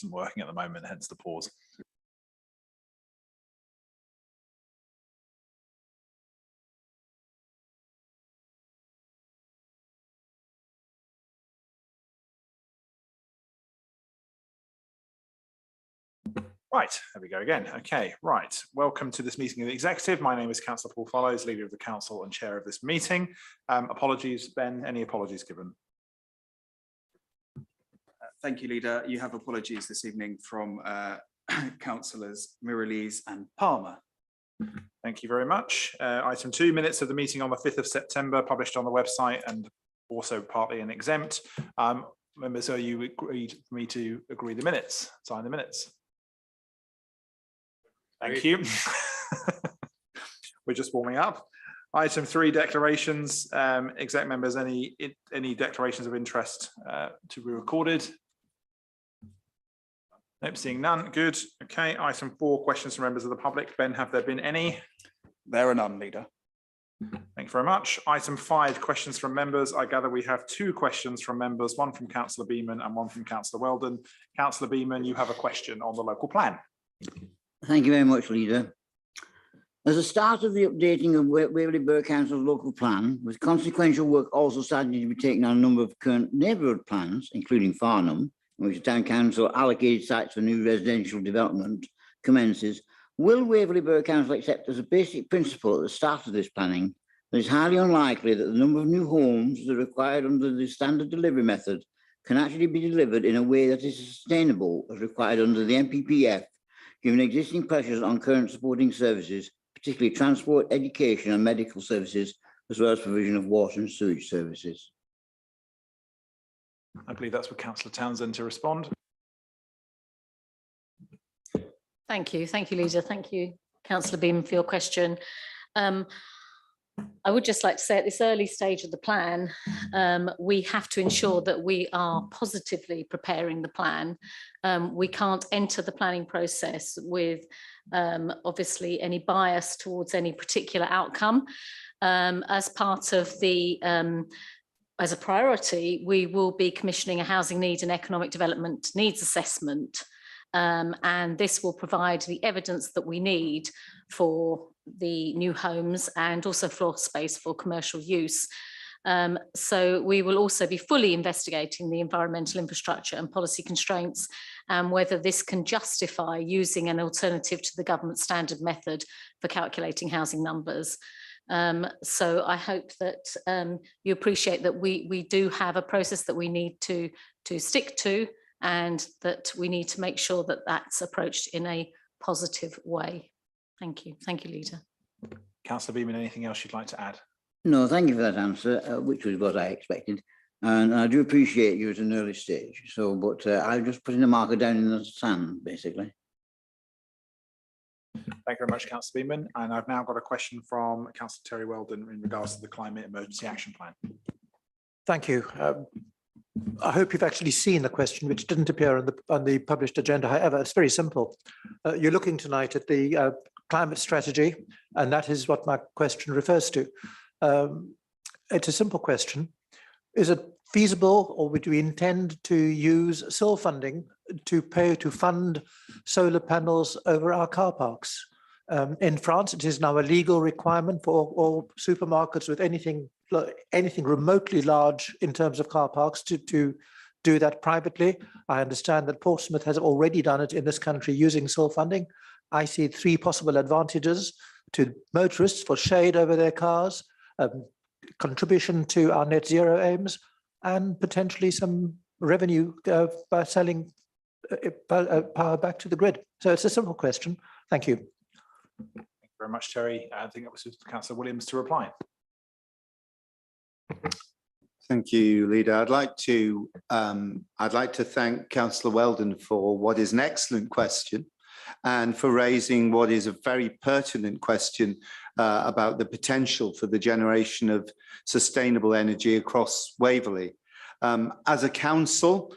isn't working at the moment, hence the pause. Right, there we go again. Okay, right. Welcome to this meeting of the Executive. My name is Councillor Paul Follows, Leader of the Council and Chair of this meeting. Apologies, Ben, any apologies given? Thank you, Leader. You have apologies this evening from Councillors Mirrlees and Palmer. Thank you very much. Item 2, minutes of the meeting on the 5th of September, published on the website and also partly in exempt. Members, are you agreed for me to agree the minutes, sign the minutes? Thank you. We're just warming up. Item 3, declarations. Exec members, any declarations of interest to be recorded? Nope, seeing none. Good. Okay. Item 4, questions from members of the public. Ben, have there been any? There are none, Leader. Thank you very much. Item 5, questions from members. I gather we have 2 questions from members, one from Councillor Beaman and one from Councillor Weldon. Councillor Beaman, you have a question on the local plan. Thank you very much, Leader. As a start of the updating of Waverley Borough Council's local plan, with consequential work also starting to be taken on a number of current neighbourhood plans, including Farnham, in which the Town Council allocated sites for new residential development commences, will Waverley Borough Council accept as a basic principle at the start of this planning that it's highly unlikely that the number of new homes that are required under the standard delivery method can actually be delivered in a way that is sustainable as required under the NPPF, given existing pressures on current supporting services, particularly transport, education and medical services, as well as provision of water and sewage services? I believe that's for Councillor Townsend to respond. Thank you, Leader. Thank you, Councillor Beaman, for your question. I would just like to say at this early stage of the plan, we have to ensure that we are positively preparing the plan. We can't enter the planning process with obviously any bias towards any particular outcome. As part of the as a priority, we will be commissioning a housing needs and economic development needs assessment. And this will provide the evidence that we need for the new homes and also floor space for commercial use. So we will also be fully investigating the environmental infrastructure and policy constraints and whether this can justify using an alternative to the government standard method for calculating housing numbers. So I hope that you appreciate that we do have a process that we need to stick to, and that we need to make sure that that's approached in a positive way. Thank you, Leader. Councillor Beaman, anything else you'd like to add? No, thank you for that answer, which was what I expected. And I do appreciate you at an early stage. So, but I'm just putting a marker down in the sand, basically. Thank you very much, Councillor Beaman. And I've now got a question from Councillor Terry Weldon in regards to the Climate Emergency Action Plan. Thank you. I hope you've actually seen the question, which didn't appear on the published agenda. However, it's very simple. You're looking tonight at the climate strategy, and that is what my question refers to. It's a simple question. Is it feasible, or would we intend to use SIL funding to fund solar panels over our car parks? In France, it is now a legal requirement for all supermarkets with anything remotely large in terms of car parks to do that privately. I understand that Portsmouth has already done it in this country using SIL funding. I see 3 possible advantages to motorists for shade over their cars, contribution to our net zero aims, and potentially some revenue by selling power back to the grid. So it's a simple question. Thank you. Thank you very much, Terry. I think that was Councillor Williams to reply. Thank you, Leader. I'd like to thank Councillor Weldon for what is an excellent question, and for raising what is a very pertinent question about the potential for the generation of sustainable energy across Waverley. As a council,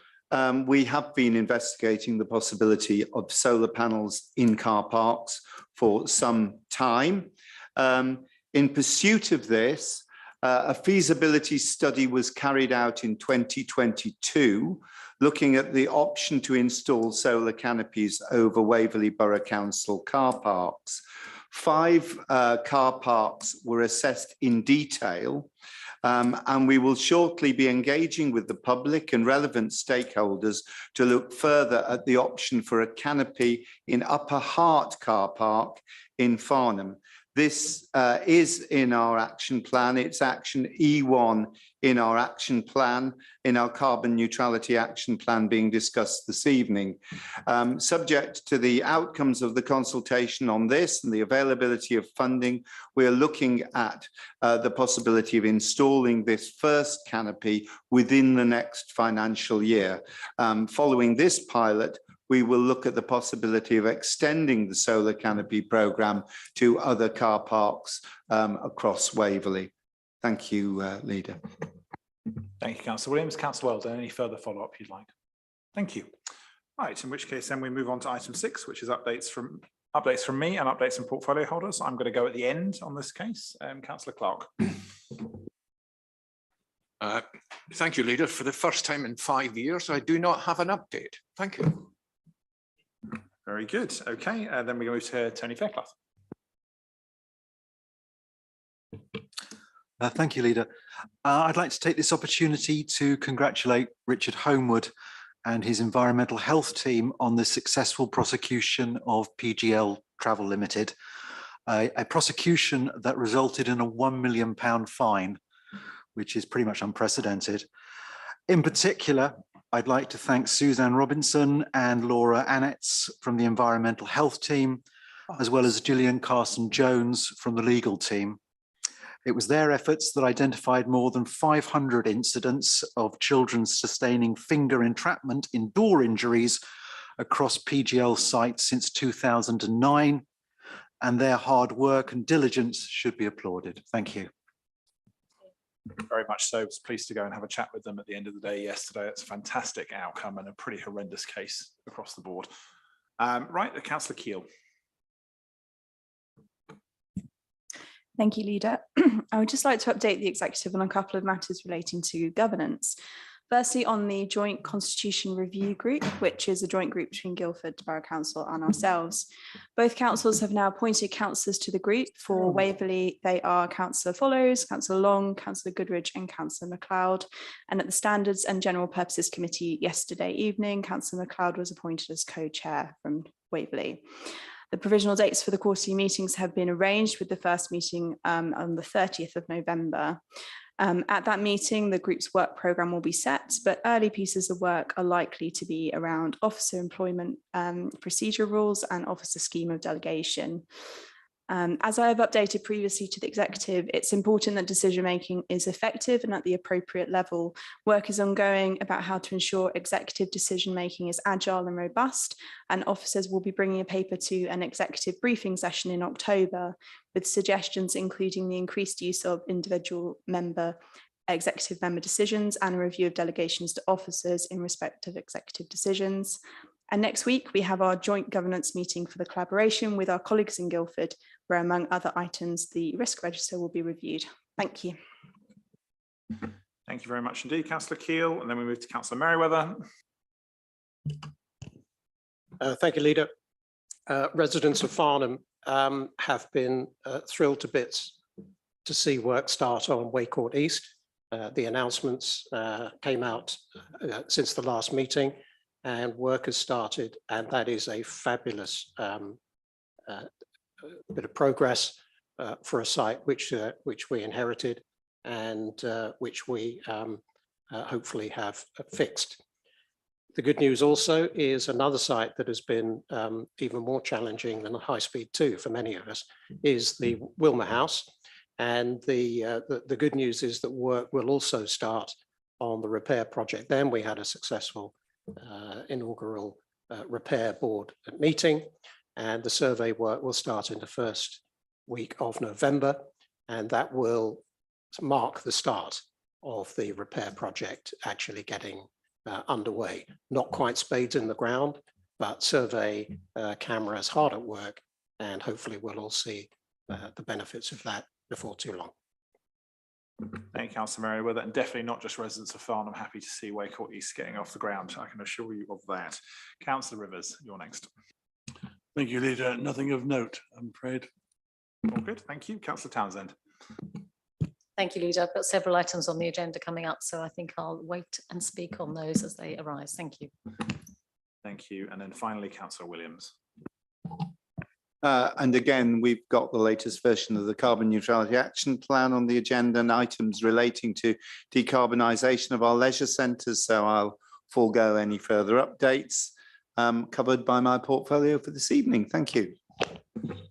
we have been investigating the possibility of solar panels in car parks for some time. In pursuit of this, a feasibility study was carried out in 2022 looking at the option to install solar canopies over Waverley Borough Council car parks. 5 car parks were assessed in detail, and we will shortly be engaging with the public and relevant stakeholders to look further at the option for a canopy in Upper Hart car park in Farnham. This is in our action plan. It's action E1 in our action plan, in our carbon neutrality action plan being discussed this evening. Subject to the outcomes of the consultation on this and the availability of funding, we are looking at the possibility of installing this first canopy within the next financial year. Following this pilot, we will look at the possibility of extending the solar canopy programme to other car parks across Waverley. Thank you, Leader. Thank you, Councillor Williams. Councillor Weldon, any further follow-up you'd like? Thank you. Right, in which case then we move on to item 6, which is updates from me and updates from portfolio holders. I'm going to go at the end on this case. Councillor Clark. Thank you, Leader. For the first time in 5 years, I do not have an update. Thank you. Very good. Okay, then we move to Tony Fairclough. Thank you, Leader. I'd like to take this opportunity to congratulate Richard Homewood and his environmental health team on the successful prosecution of PGL Travel Limited, a prosecution that resulted in a £1 million fine, which is pretty much unprecedented. In particular, I'd like to thank Suzanne Robinson and Laura Annetts from the environmental health team, as well as Gillian Carson-Jones from the legal team. It was their efforts that identified more than 500 incidents of children sustaining finger entrapment in door injuries across PGL sites since 2009, and their hard work and diligence should be applauded. Thank you. Very much so. I was pleased to go and have a chat with them at the end of the day yesterday. It's a fantastic outcome and a pretty horrendous case across the board. Right, Councillor Keele. Thank you, Leader. I would just like to update the Executive on a couple of matters relating to governance. Firstly, on the Joint Constitution Review Group, which is a joint group between Guildford Borough Council and ourselves. Both councils have now appointed councillors to the group. For Waverley, they are Councillor Follows, Councillor Long, Councillor Goodridge and Councillor MacLeod. And at the Standards and General Purposes Committee yesterday evening, Councillor MacLeod was appointed as co-chair from Waverley. The provisional dates for the quarterly meetings have been arranged, with the first meeting on the 30th of November. At that meeting, the group's work programme will be set, but early pieces of work are likely to be around officer employment procedure rules and officer scheme of delegation. As I have updated previously to the Executive, it's important that decision-making is effective and at the appropriate level. Work is ongoing about how to ensure executive decision-making is agile and robust, and officers will be bringing a paper to an executive briefing session in October with suggestions including the increased use of individual executive member decisions and a review of delegations to officers in respect of executive decisions. And next week, we have our joint governance meeting for the collaboration with our colleagues in Guildford, where among other items, the risk register will be reviewed. Thank you. Thank you very much indeed, Councillor Keele. And then we move to Councillor Merriweather. Thank you, Leader. Residents of Farnham have been thrilled to bits to see work start on Waycourt East. The announcements came out since the last meeting, and work has started, and that is a fabulous bit of progress for a site which we inherited and which we hopefully have fixed. The good news also is another site that has been even more challenging than High Speed 2 for many of us is the Wilmer House, and the good news is that work will also start on the repair project. Then we had a successful inaugural repair board meeting, and the survey work will start in the first week of November, and that will mark the start of the repair project actually getting underway. Not quite spades in the ground, but survey cameras hard at work, and hopefully we'll all see the benefits of that before too long. Thank you, Councillor Merriweather, and definitely not just residents of Farnham happy to see Waycourt East getting off the ground. I can assure you of that. Councillor Rivers, you're next. Thank you, Leader. Nothing of note, I'm afraid. All good, thank you. Councillor Townsend. Thank you, Leader. I've got several items on the agenda coming up, so I think I'll wait and speak on those as they arise. Thank you. Thank you. And then finally, Councillor Williams. And again, we've got the latest version of the Carbon Neutrality Action Plan on the agenda and items relating to decarbonisation of our leisure centres. So I'll forego any further updates covered by my portfolio for this evening. Thank you.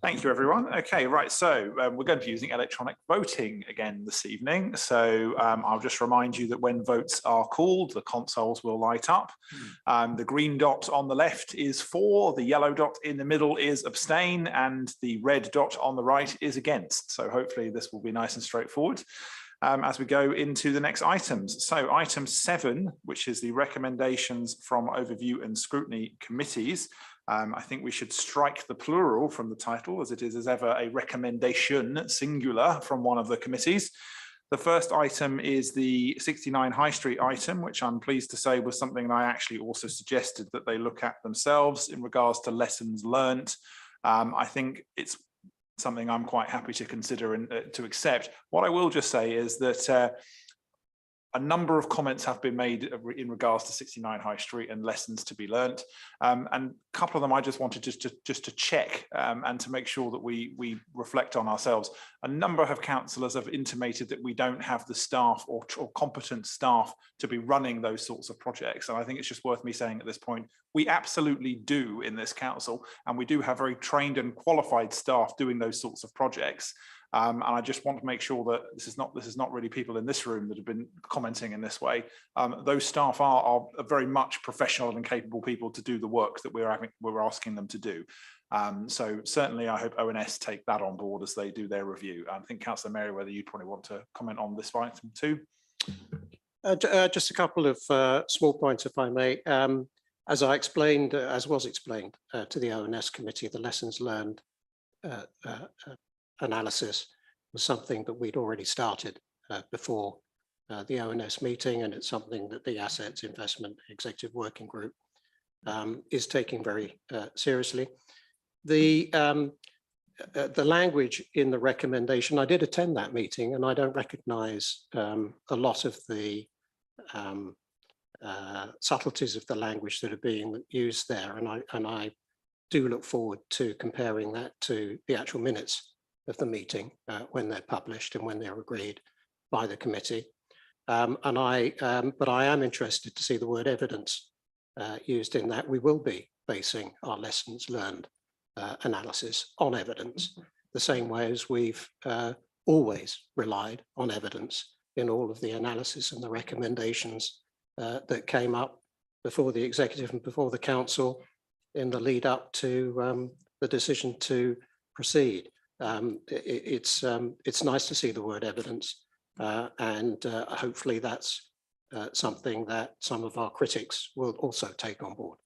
Thank you, everyone. Okay, right. So we're going to be using electronic voting again this evening. So I'll just remind you that when votes are called, the consoles will light up. The green dot on the left is for, the yellow dot in the middle is abstain, and the red dot on the right is against. So hopefully this will be nice and straightforward as we go into the next items. So item 7, which is the recommendations from overview and scrutiny committees. I think we should strike the plural from the title, as it is as ever a recommendation singular from one of the committees. The first item is the 69 High Street item, which I'm pleased to say was something that I actually also suggested that they look at themselves in regards to lessons learnt. I think it's something I'm quite happy to consider and to accept. What I will just say is that a number of comments have been made in regards to 69 High Street and lessons to be learnt. And a couple of them I just wanted just to check and to make sure that we reflect on ourselves. A number of councillors have intimated that we don't have the staff or competent staff to be running those sorts of projects. And I think it's just worth me saying at this point, we absolutely do in this council, and we do have very trained and qualified staff doing those sorts of projects. And I just want to make sure that this is not really people in this room that have been commenting in this way. Those staff are very much professional and capable people to do the work that we're asking them to do. So certainly I hope ONS take that on board as they do their review. I think Councillor Merriweather, you'd probably want to comment on this item too. Just a couple of small points, if I may. As I explained, as was explained to the ONS committee, the lessons learned analysis was something that we'd already started before the ONS meeting, and it's something that the Assets Investment Executive Working Group is taking very seriously. The language in the recommendation, I did attend that meeting, and I don't recognise a lot of the subtleties of the language that are being used there, and I do look forward to comparing that to the actual minutes of the meeting when they're published and when they're agreed by the committee. But I am interested to see the word evidence used in that. We will be basing our lessons learned analysis on evidence, the same way as we've always relied on evidence in all of the analysis and the recommendations that came up before the executive and before the council in the lead up to the decision to proceed. It's nice to see the word evidence, and hopefully that's something that some of our critics will also take on board.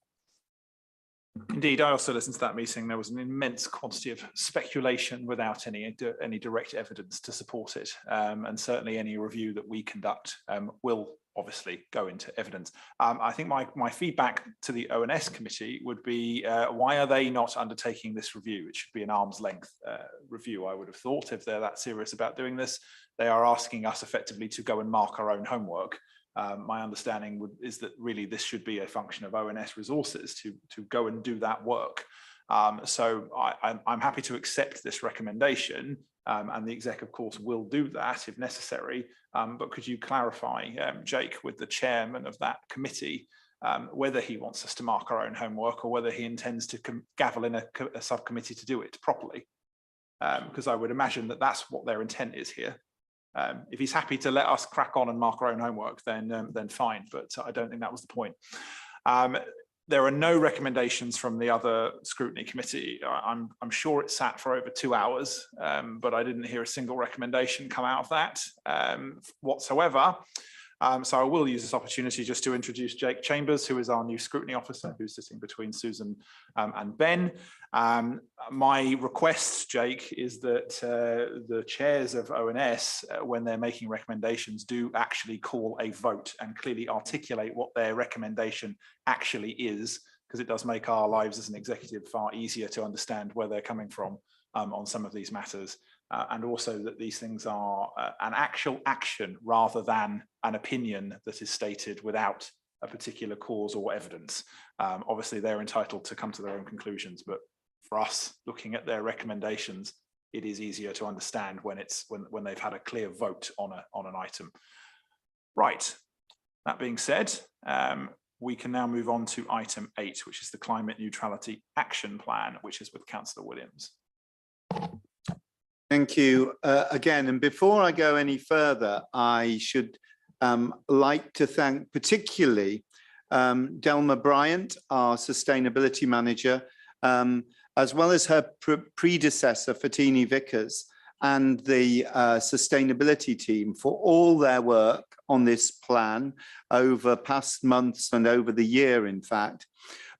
Indeed, I also listened to that meeting. There was an immense quantity of speculation without any direct evidence to support it, and certainly any review that we conduct will obviously go into evidence. I think my feedback to the ONS committee would be, why are they not undertaking this review? It should be an arm's length review, I would have thought, if they're that serious about doing this. They are asking us effectively to go and mark our own homework. My understanding is that really this should be a function of ONS resources to go and do that work. So I'm happy to accept this recommendation, and the exec, of course, will do that if necessary. But could you clarify, Jake, with the chairman of that committee, whether he wants us to mark our own homework or whether he intends to gavel in a subcommittee to do it properly? Because I would imagine that that's what their intent is here. If he's happy to let us crack on and mark our own homework, then fine. But I don't think that was the point. There are no recommendations from the other scrutiny committee. I'm sure it sat for over 2 hours, but I didn't hear a single recommendation come out of that whatsoever. So I will use this opportunity just to introduce Jake Chambers, who is our new scrutiny officer, who's sitting between Susan and Ben. My request, Jake, is that the chairs of ONS, when they're making recommendations, do actually call a vote and clearly articulate what their recommendation actually is, because it does make our lives as an executive far easier to understand where they're coming from on some of these matters. And also that these things are an actual action rather than an opinion that is stated without a particular cause or evidence. Obviously, they're entitled to come to their own conclusions, but for us, looking at their recommendations, it is easier to understand when they've had a clear vote on an item. Right. That being said, we can now move on to item 8, which is the Climate Neutrality Action Plan, which is with Councillor Williams. Thank you again. And before I go any further, I should like to thank particularly Delma Bryant, our Sustainability Manager, as well as her predecessor, Fatini Vickers, and the sustainability team for all their work on this plan over past months and over the year, in fact.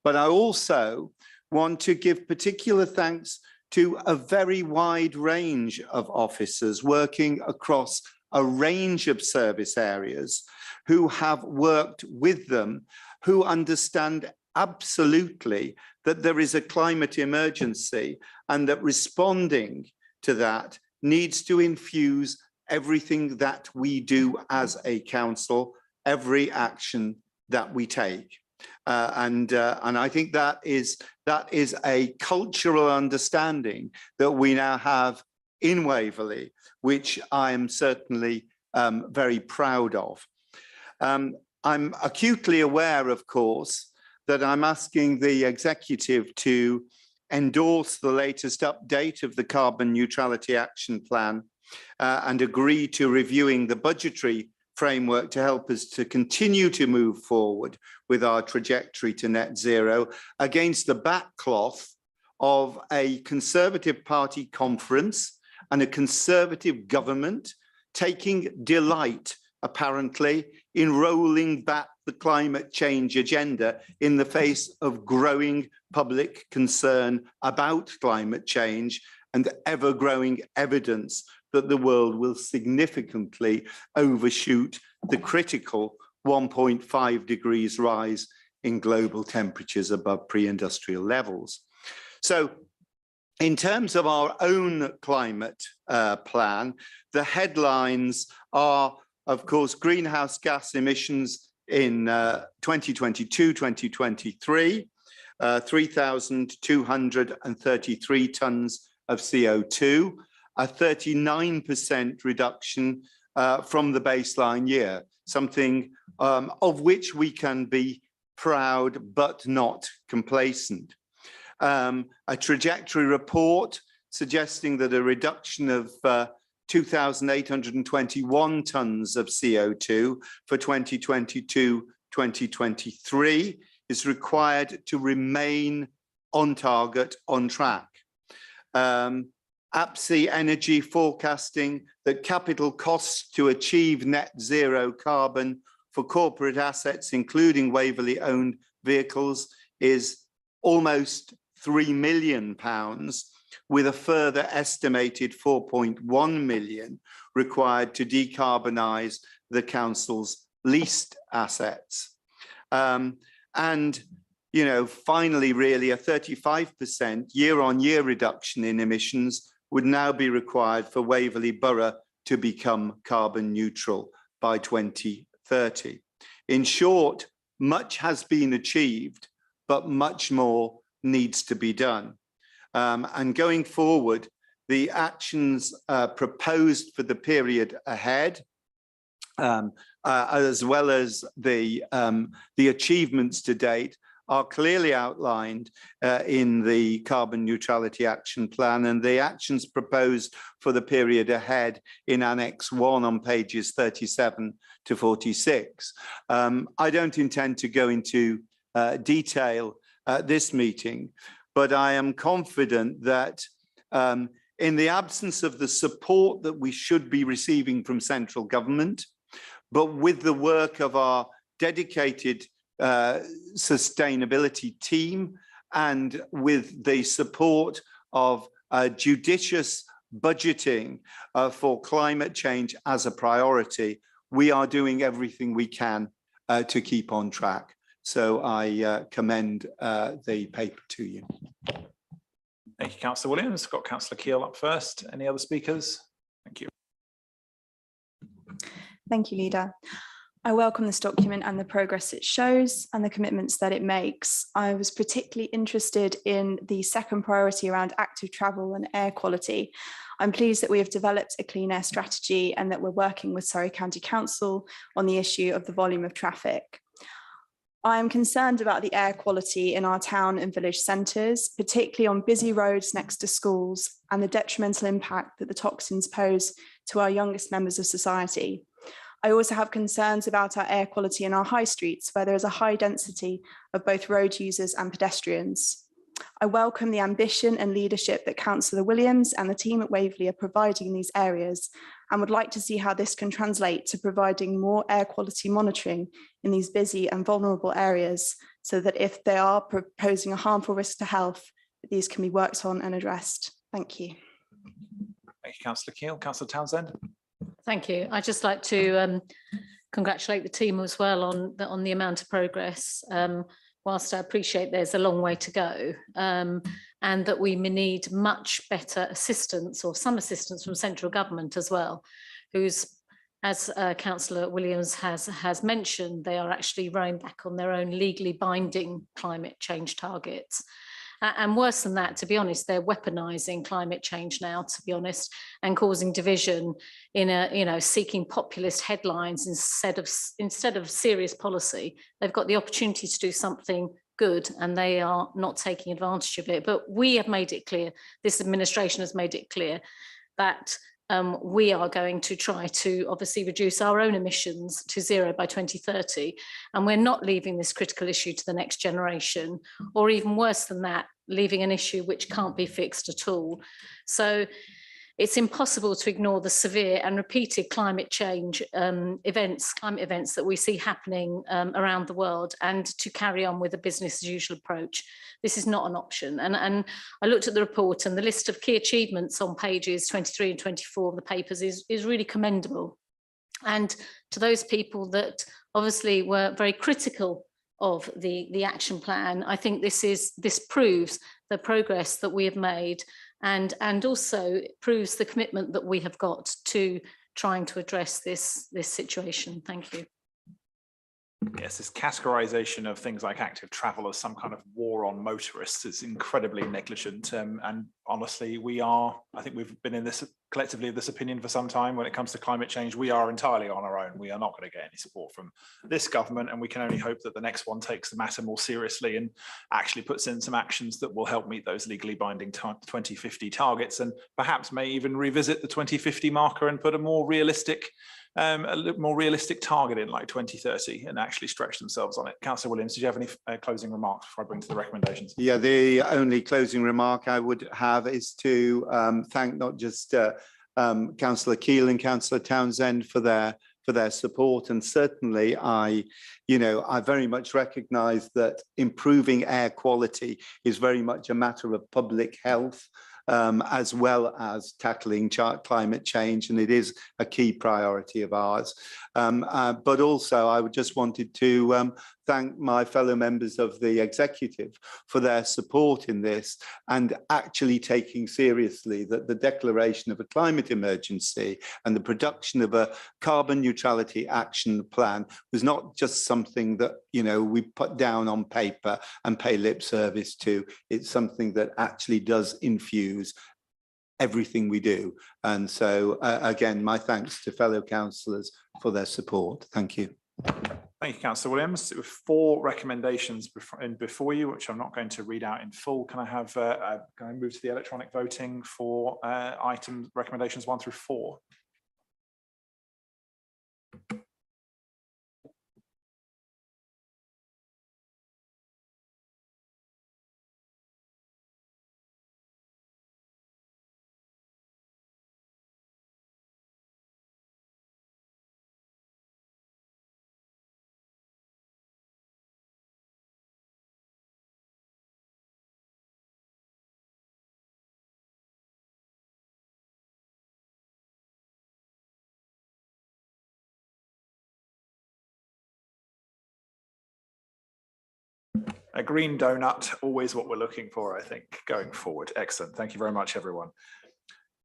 But I also want to give particular thanks to a very wide range of officers working across a range of service areas who have worked with them, who understand absolutely that there is a climate emergency and that responding to that needs to infuse everything that we do as a council, every action that we take. And I think that is a cultural understanding that we now have in Waverley, which I am certainly very proud of. I'm acutely aware, of course, that I'm asking the executive to endorse the latest update of the Carbon Neutrality Action Plan and agree to reviewing the budgetary framework to help us to continue to move forward with our trajectory to net zero against the backcloth of a Conservative Party conference and a Conservative government taking delight, apparently, in rolling back the climate change agenda in the face of growing public concern about climate change and ever-growing evidence that the world will significantly overshoot the critical 1.5 degrees rise in global temperatures above pre-industrial levels. So in terms of our own climate plan, the headlines are, of course, greenhouse gas emissions in 2022-2023, 3,233 tonnes of CO2, a 39% reduction from the baseline year, something of which we can be proud but not complacent. A trajectory report suggesting that a reduction of 2,821 tonnes of CO2 for 2022-2023 is required to remain on target, on track. APSI Energy forecasting that capital costs to achieve net zero carbon for corporate assets, including Waverley-owned vehicles, is almost £3 million, with a further estimated 4.1 million required to decarbonise the council's leased assets. And, you know, finally, really a 35% year-on-year reduction in emissions would now be required for Waverley Borough to become carbon neutral by 2030. In short, much has been achieved, but much more needs to be done. And going forward, the actions proposed for the period ahead, as well as the achievements to date, are clearly outlined in the Carbon Neutrality Action Plan, and the actions proposed for the period ahead in Annex 1 on pages 37 to 46. I don't intend to go into detail at this meeting, but I am confident that in the absence of the support that we should be receiving from central government, but with the work of our dedicated sustainability team and with the support of judicious budgeting for climate change as a priority, we are doing everything we can to keep on track. So I commend the paper to you. Thank you, Councillor Williams. Got Councillor Keel up first. Any other speakers? Thank you. Thank you, Leader. I welcome this document and the progress it shows and the commitments that it makes. I was particularly interested in the second priority around active travel and air quality. I'm pleased that we have developed a clean air strategy and that we're working with Surrey County Council on the issue of the volume of traffic. I am concerned about the air quality in our town and village centres, particularly on busy roads next to schools, and the detrimental impact that the toxins pose to our youngest members of society. I also have concerns about our air quality in our high streets, where there is a high density of both road users and pedestrians. I welcome the ambition and leadership that Councillor Williams and the team at Waverley are providing in these areas, and would like to see how this can translate to providing more air quality monitoring in these busy and vulnerable areas, so that if they are proposing a harmful risk to health, these can be worked on and addressed. Thank you. Thank you, Councillor Keel. Councillor Townsend. Thank you. I'd just like to congratulate the team as well on the amount of progress. Whilst I appreciate there's a long way to go, and that we need much better assistance, or some assistance from central government as well, who's, as Councillor Williams has mentioned, they are actually rowing back on their own legally binding climate change targets. And worse than that, to be honest, they're weaponising climate change now, to be honest, and causing division in a, seeking populist headlines instead of serious policy. They've got the opportunity to do something good and they are not taking advantage of it. But we have made it clear, this administration has made it clear that we are going to try to obviously reduce our own emissions to zero by 2030. And we're not leaving this critical issue to the next generation, or even worse than that, leaving an issue which can't be fixed at all. So it's impossible to ignore the severe and repeated climate change climate events that we see happening around the world, and to carry on with a business as usual approach. This is not an option. And I looked at the report, and the list of key achievements on pages 23 and 24 of the papers is really commendable. And to those people that obviously were very critical of the action plan, I think this proves the progress that we have made, and also proves the commitment that we have got to trying to address this situation. Thank you. Yes, this categorization of things like active travel as some kind of war on motorists is incredibly negligent. And honestly, I think we've been in this collectively of this opinion for some time. When it comes to climate change, we are entirely on our own. We are not going to get any support from this government, and we can only hope that the next one takes the matter more seriously and actually puts in some actions that will help meet those legally binding 2050 targets, and perhaps may even revisit the 2050 marker and put a more realistic target in, like 2030, and actually stretch themselves on it. Councillor Williams, did you have any closing remarks before I bring to the recommendations? Yeah, the only closing remark I would have is to thank not just Councillor Keel and Councillor Townsend for their support, and certainly I very much recognise that improving air quality is very much a matter of public health, as well as tackling climate change, and it is a key priority of ours. But also I just wanted to thank my fellow members of the executive for their support in this, and actually taking seriously that the declaration of a climate emergency and the production of a carbon neutrality action plan was not just something that we put down on paper and pay lip service to. It's something that actually does infuse everything we do. And so again, my thanks to fellow councillors for their support. Thank you. Thank you, Councillor Williams. There were 4 recommendations before you, which I'm not going to read out in full. Can I move to the electronic voting for items recommendations 1 through 4? A green donut, always what we're looking for, I think, going forward. Excellent. Thank you very much, everyone.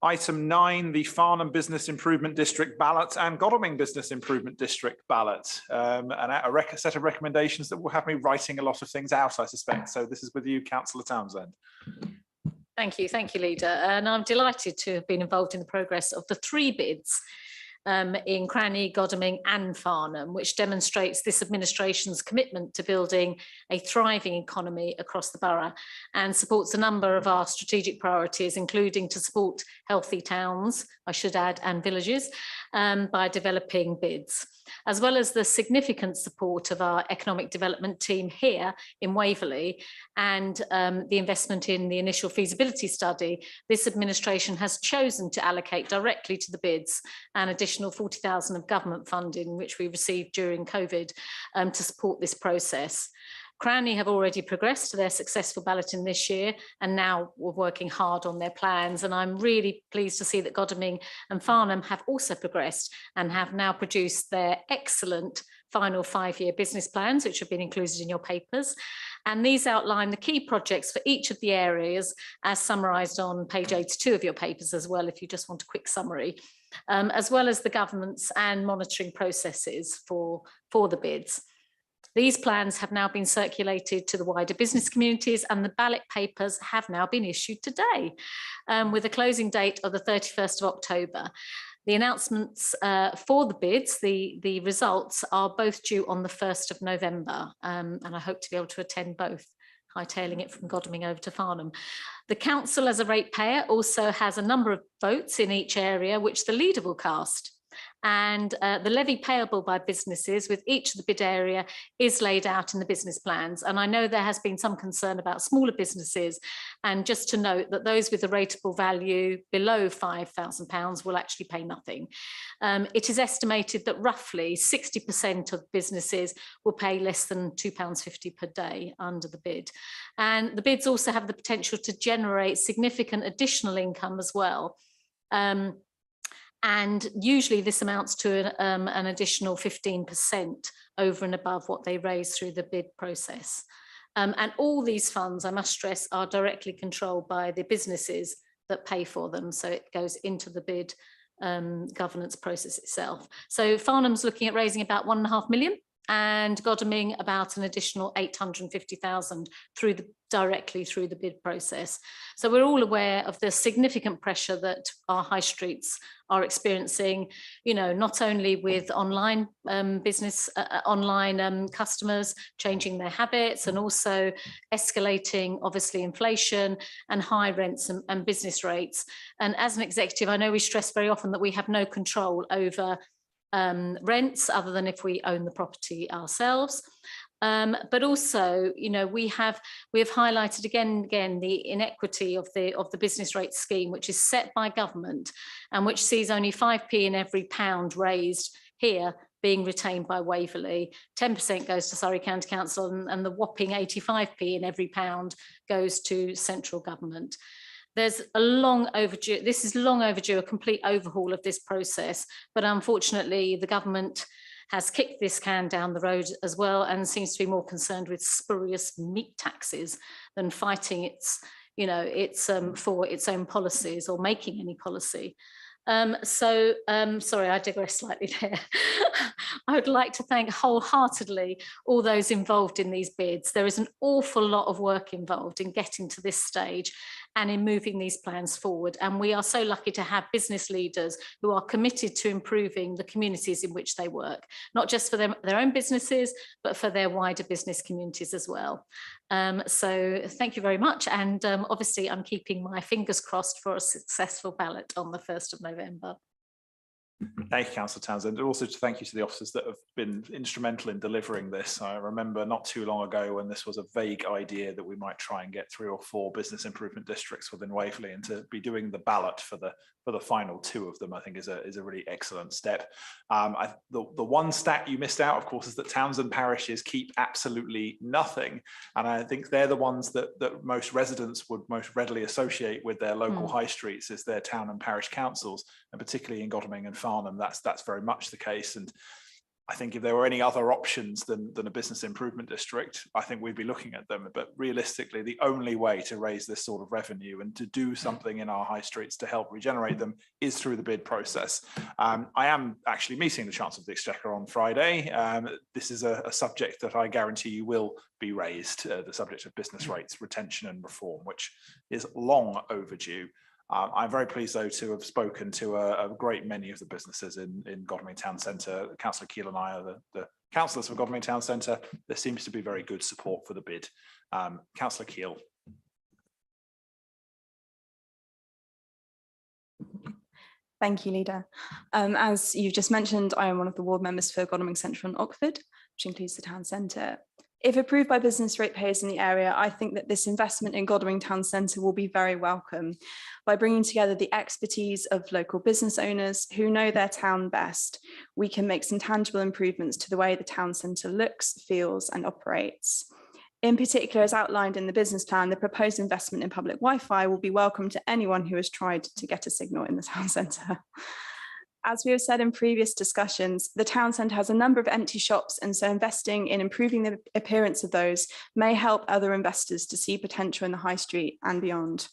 Item 9, the Farnham Business Improvement District ballot and Godalming Business Improvement District ballot. And a set of recommendations that will have me writing a lot of things out, I suspect. So this is with you, Councillor Townsend. Thank you, Leader. And I'm delighted to have been involved in the progress of the 3 bids in Cranny, Godalming and Farnham, which demonstrates this administration's commitment to building a thriving economy across the borough and supports a number of our strategic priorities, including to support healthy towns, I should add, and villages by developing bids, as well as the significant support of our economic development team here in Waverley and the investment in the initial feasibility study. This administration has chosen to allocate directly to the bids an additional 40,000 of government funding, which we received during COVID, to support this process. Cranny have already progressed to their successful balloting this year, and now we're working hard on their plans. And I'm really pleased to see that Godalming and Farnham have also progressed and have now produced their excellent final 5-year business plans, which have been included in your papers. And these outline the key projects for each of the areas, as summarised on page 82 of your papers as well, if you just want a quick summary, as well as the governance and monitoring processes for the bids. These plans have now been circulated to the wider business communities, and the ballot papers have now been issued today, with a closing date of the 31st of October. The announcements for the bids, the results, are both due on the 1st of November, and I hope to be able to attend both, hightailing it from Godalming over to Farnham. The council, as a ratepayer, also has a number of votes in each area, which the leader will cast. And the levy payable by businesses with each of the bid area is laid out in the business plans. And I know there has been some concern about smaller businesses, and just to note that those with a rateable value below £5,000 will actually pay nothing. It is estimated that roughly 60% of businesses will pay less than £2.50 per day under the bid. And the bids also have the potential to generate significant additional income as well. And usually this amounts to an additional 15% over and above what they raise through the bid process. And all these funds, I must stress, are directly controlled by the businesses that pay for them. So it goes into the bid governance process itself. So Farnham's looking at raising about 1.5 million, and Godalming about an additional 850,000 directly through the bid process. So we're all aware of the significant pressure that our high streets are experiencing, you know, not only with online customers changing their habits, and also escalating, obviously, inflation and high rents and business rates. And as an executive, I know we stress very often that we have no control over rents other than if we own the property ourselves. But also, you know, we have highlighted again and again the inequity of the business rate scheme, which is set by government and which sees only 5p in every pound raised here being retained by Waverley. 10% goes to Surrey County Council, and the whopping 85p in every pound goes to central government. There's a long overdue, this is long overdue, a complete overhaul of this process, but unfortunately the government has kicked this can down the road as well, and seems to be more concerned with spurious meat taxes than fighting its, you know, for its own policies or making any policy. Sorry, I digress slightly there. I would like to thank wholeheartedly all those involved in these bids. There is an awful lot of work involved in getting to this stage and in moving these plans forward. And we are so lucky to have business leaders who are committed to improving the communities in which they work, not just for their own businesses, but for their wider business communities as well. So thank you very much. And obviously I'm keeping my fingers crossed for a successful ballot on the 1st of November. Thank you, Councillor Townsend. And also to thank you to the officers that have been instrumental in delivering this. I remember not too long ago when this was a vague idea that we might try and get 3 or 4 business improvement districts within Waverley, and to be doing the ballot for the final 2 of them, I think is a really excellent step. The one stat you missed out, of course, is that towns and parishes keep absolutely nothing. And I think they're the ones that most residents would most readily associate with their local high streets, is their town and parish councils, and particularly in Godalming and Farnham, that's very much the case. And I think if there were any other options than a business improvement district, I think we'd be looking at them. But realistically, the only way to raise this sort of revenue and to do something in our high streets to help regenerate them is through the bid process. I am actually meeting the Chancellor of the Exchequer on Friday. This is a subject that I guarantee you will be raised, the subject of business rates, retention and reform, which is long overdue. I'm very pleased, though, to have spoken to a great many of the businesses in Godalming Town Centre. Councillor Keel and I are the councillors for Godalming Town Centre. There seems to be very good support for the bid. Councillor Keel. Thank you, Leader. As you've just mentioned, I am one of the ward members for Godalming Central and Oxford, which includes the town centre. If approved by business ratepayers in the area, I think that this investment in Godalming Town Centre will be very welcome by bringing together the expertise of local business owners who know their town best. We can make some tangible improvements to the way the town centre looks, feels and operates. In particular, as outlined in the business plan, the proposed investment in public Wi-Fi will be welcome to anyone who has tried to get a signal in the town centre. As we have said in previous discussions, the town centre has a number of empty shops, and so investing in improving the appearance of those may help other investors to see potential in the high street and beyond.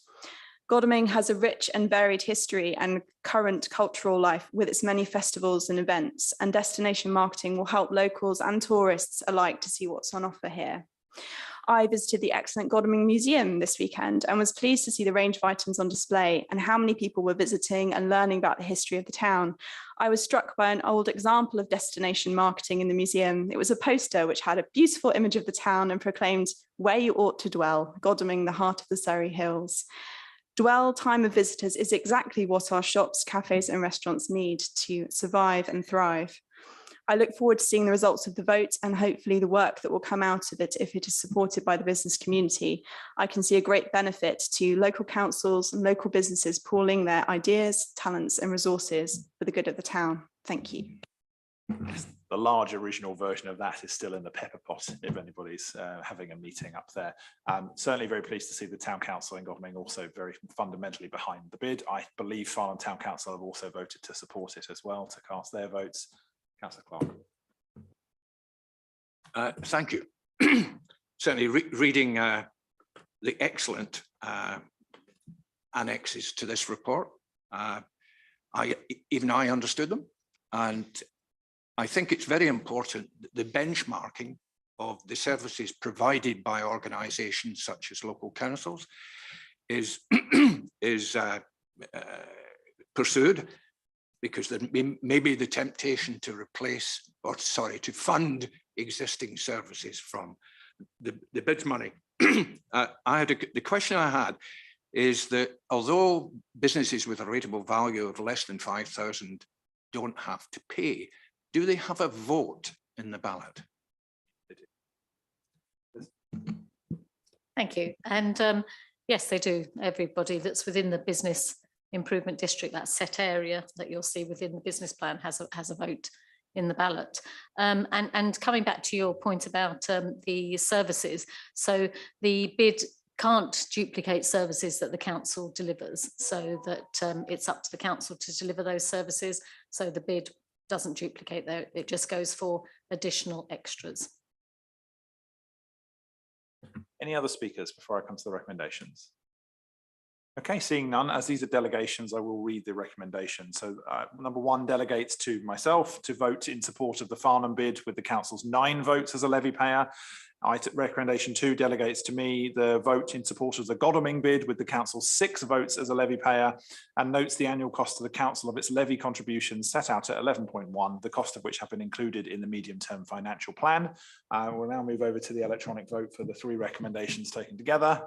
Godalming has a rich and varied history and current cultural life with its many festivals and events, and destination marketing will help locals and tourists alike to see what's on offer here. I visited the excellent Godalming Museum this weekend and was pleased to see the range of items on display and how many people were visiting and learning about the history of the town. I was struck by an old example of destination marketing in the museum. It was a poster which had a beautiful image of the town and proclaimed, "Where you ought to dwell, Godalming, the heart of the Surrey Hills." Dwell time of visitors is exactly what our shops, cafes and restaurants need to survive and thrive. I look forward to seeing the results of the vote and hopefully the work that will come out of it if it is supported by the business community. I can see a great benefit to local councils and local businesses pooling their ideas, talents and resources for the good of the town. Thank you. The large original version of that is still in the pepper pot if anybody's having a meeting up there. Certainly very pleased to see the Town Council in Godalming also very fundamentally behind the bid. I believe Farnham Town Council have also voted to support it as well, to cast their votes. Councillor Clark. Thank you. Certainly reading the excellent annexes to this report, even I understood them, and I think it's very important that the benchmarking of the services provided by organisations such as local councils is pursued, because there may be the temptation to replace, or sorry, to fund existing services from the bid money. The question I had is that although businesses with a rateable value of less than 5,000 don't have to pay, do they have a vote in the ballot? Thank you. And yes, they do. Everybody that's within the business improvement district, that set area that you'll see within the business plan has a vote in the ballot. And coming back to your point about the services, so the bid can't duplicate services that the council delivers, so that it's up to the council to deliver those services. So the bid doesn't duplicate there, it just goes for additional extras. Any other speakers before I come to the recommendations? Okay, seeing none, as these are delegations, I will read the recommendation. So number one delegates to myself to vote in support of the Farnham bid with the council's 9 votes as a levy payer. Recommendation 2 delegates to me the vote in support of the Godalming bid with the council's 6 votes as a levy payer, and notes the annual cost of the council of its levy contributions set out at 11.1, the cost of which have been included in the medium-term financial plan. We'll now move over to the electronic vote for the 3 recommendations taken together.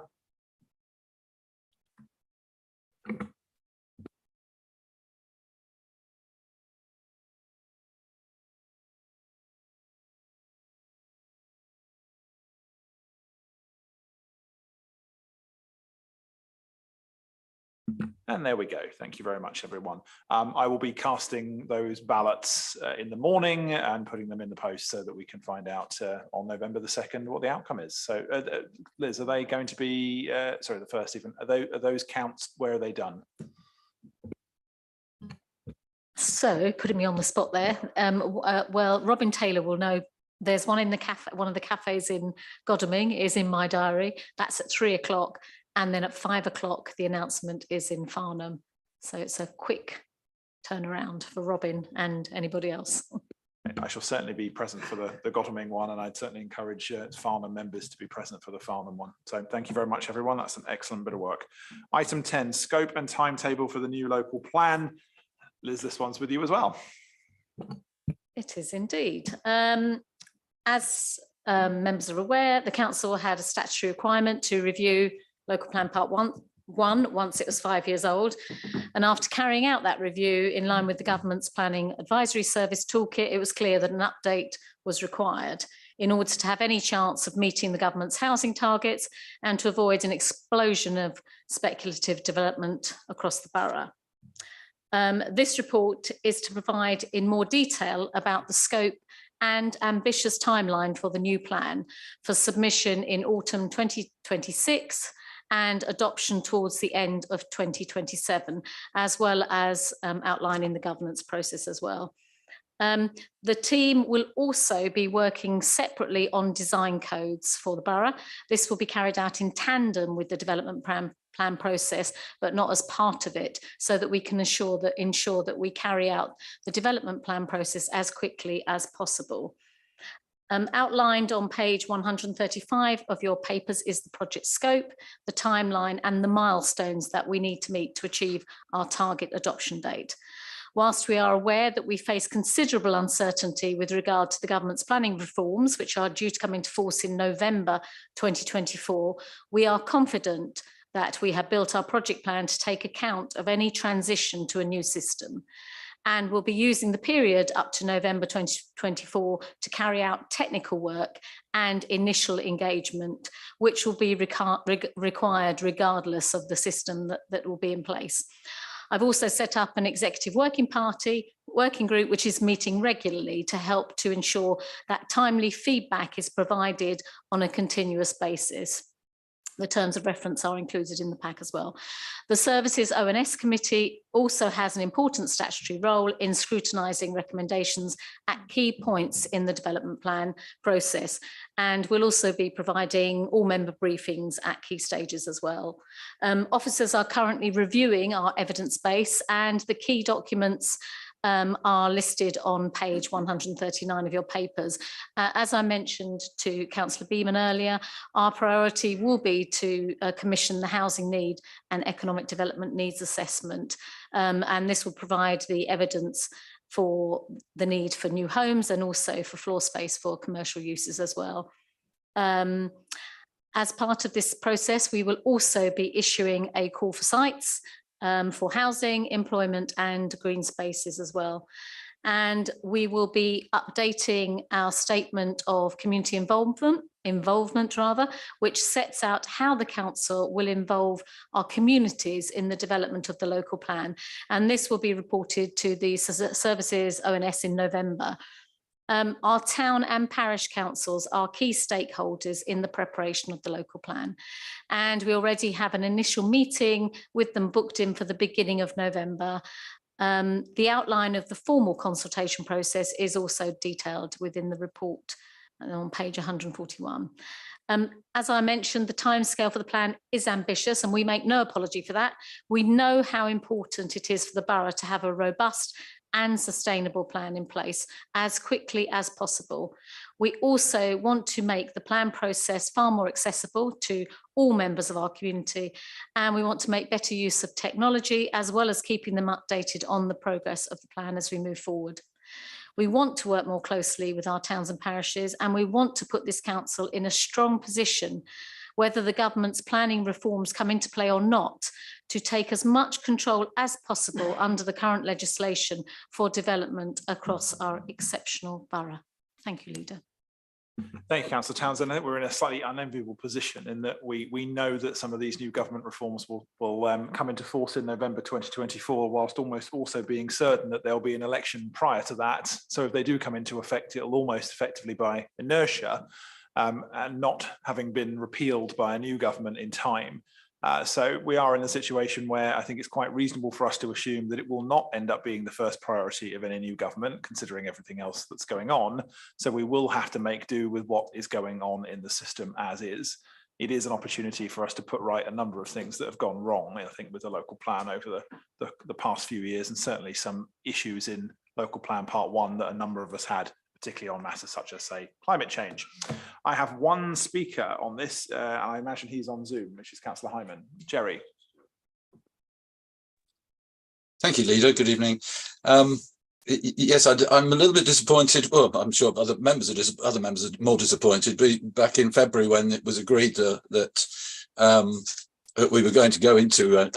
And there we go. Thank you very much, everyone. I will be casting those ballots in the morning and putting them in the post so that we can find out on November the 2nd what the outcome is. So Liz, are they going to be, sorry, the first even, are those counts, where are they done? So putting me on the spot there, well, Robin Taylor will know there's one in the cafe, one of the cafes in Godalming is in my diary. That's at 3 o'clock. And then at 5 o'clock, the announcement is in Farnham. So it's a quick turnaround for Robin and anybody else. I shall certainly be present for the Godalming one, and I'd certainly encourage Farnham members to be present for the Farnham one. So thank you very much, everyone. That's an excellent bit of work. Item 10, scope and timetable for the new local plan. Liz, this one's with you as well. It is indeed. As members are aware, the council had a statutory requirement to review local plan part one once it was 5 years old. And after carrying out that review in line with the government's planning advisory service toolkit, it was clear that an update was required in order to have any chance of meeting the government's housing targets and to avoid an explosion of speculative development across the borough. This report is to provide in more detail about the scope and ambitious timeline for the new plan for submission in autumn 2026 and adoption towards the end of 2027, as well as outlining the governance process as well. The team will also be working separately on design codes for the borough. This will be carried out in tandem with the development plan process, but not as part of it, so that we can ensure that we carry out the development plan process as quickly as possible. Outlined on page 135 of your papers is the project scope, the timeline and the milestones that we need to meet to achieve our target adoption date. Whilst we are aware that we face considerable uncertainty with regard to the government's planning reforms, which are due to come into force in November 2024, we are confident that we have built our project plan to take account of any transition to a new system. And we'll be using the period up to November 2024 to carry out technical work and initial engagement, which will be required regardless of the system that will be in place. I've also set up an executive working group, which is meeting regularly to help to ensure that timely feedback is provided on a continuous basis. The terms of reference are included in the pack as well. The Services ONS Committee also has an important statutory role in scrutinising recommendations at key points in the development plan process, and will also be providing all member briefings at key stages as well. Officers are currently reviewing our evidence base, and the key documents are listed on page 139 of your papers. As I mentioned to Councillor Beeman earlier, our priority will be to commission the housing need and economic development needs assessment, and this will provide the evidence for the need for new homes and also for floor space for commercial uses as well. As part of this process, we will also be issuing a call for sites for housing, employment and green spaces as well. And we will be updating our statement of community involvement rather, which sets out how the council will involve our communities in the development of the local plan. And this will be reported to the Services ONS in November. Our town and parish councils are key stakeholders in the preparation of the local plan. And we already have an initial meeting with them booked in for the beginning of November. The outline of the formal consultation process is also detailed within the report on page 141. As I mentioned, the timescale for the plan is ambitious, and we make no apology for that. We know how important it is for the borough to have a robust and sustainable plan in place as quickly as possible. We also want to make the plan process far more accessible to all members of our community, and we want to make better use of technology as well as keeping them updated on the progress of the plan as we move forward. We want to work more closely with our towns and parishes, and we want to put this council in a strong position, whether the government's planning reforms come into play or not, to take as much control as possible under the current legislation for development across our exceptional borough. Thank you, Leader. Thank you, Councillor Townsend. I think we're in a slightly unenviable position in that we know that some of these new government reforms will come into force in November 2024, whilst almost also being certain that there'll be an election prior to that. So if they do come into effect, it'll almost effectively by inertia, and not having been repealed by a new government in time, So we are in a situation where I think it's quite reasonable for us to assume that it will not end up being the first priority of any new government, considering everything else that's going on. So we will have to make do with what is going on in the system as is. It is an opportunity for us to put right a number of things that have gone wrong, I think, with the local plan over the past few years, and certainly some issues in local plan part 1 that a number of us had, particularly on matters such as, say, climate change. I have one speaker on this. I imagine he's on Zoom, which is Councillor Hyman. Jerry. Thank you, Leader. Good evening. Yes, I'm a little bit disappointed. Well, I'm sure other members are more disappointed. But back in February, when it was agreed that we were going to go into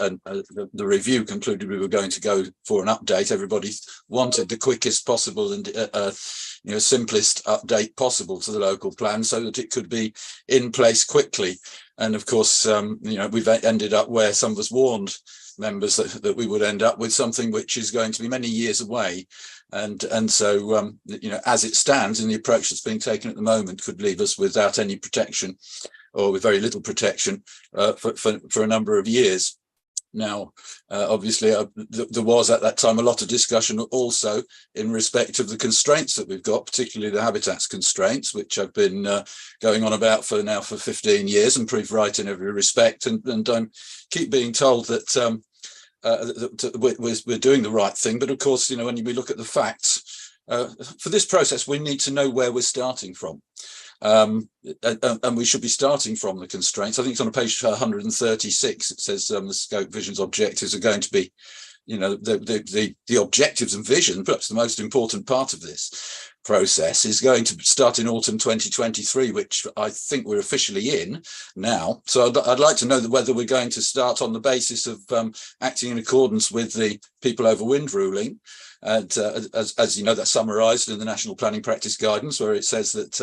the review concluded we were going to go for an update. Everybody wanted the quickest possible and simplest update possible to the local plan so that it could be in place quickly. And of course, we've ended up where some of us warned members that we would end up with something which is going to be many years away. And so, as it stands, in the approach that's being taken at the moment, could leave us without any protection, or with very little protection for a number of years. Now, obviously, there was at that time a lot of discussion also in respect of the constraints that we've got, particularly the habitats constraints, which have been going on about for 15 years and proved right in every respect. And I keep being told that we're doing the right thing. But of course, when we look at the facts, for this process, we need to know where we're starting from. And we should be starting from the constraints. I think it's on page 136. It says the scope, visions, objectives are going to be, the objectives and vision. Perhaps the most important part of this process is going to start in autumn 2023, which I think we're officially in now. So I'd like to know whether we're going to start on the basis of acting in accordance with the People over Wind ruling. And as you know, that's summarised in the National Planning Practice Guidance, where it says that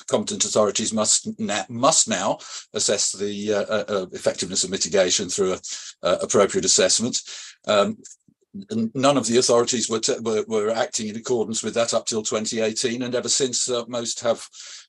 competent authorities must now assess the effectiveness of mitigation through appropriate assessments. None of the authorities were acting in accordance with that up till 2018, and ever since most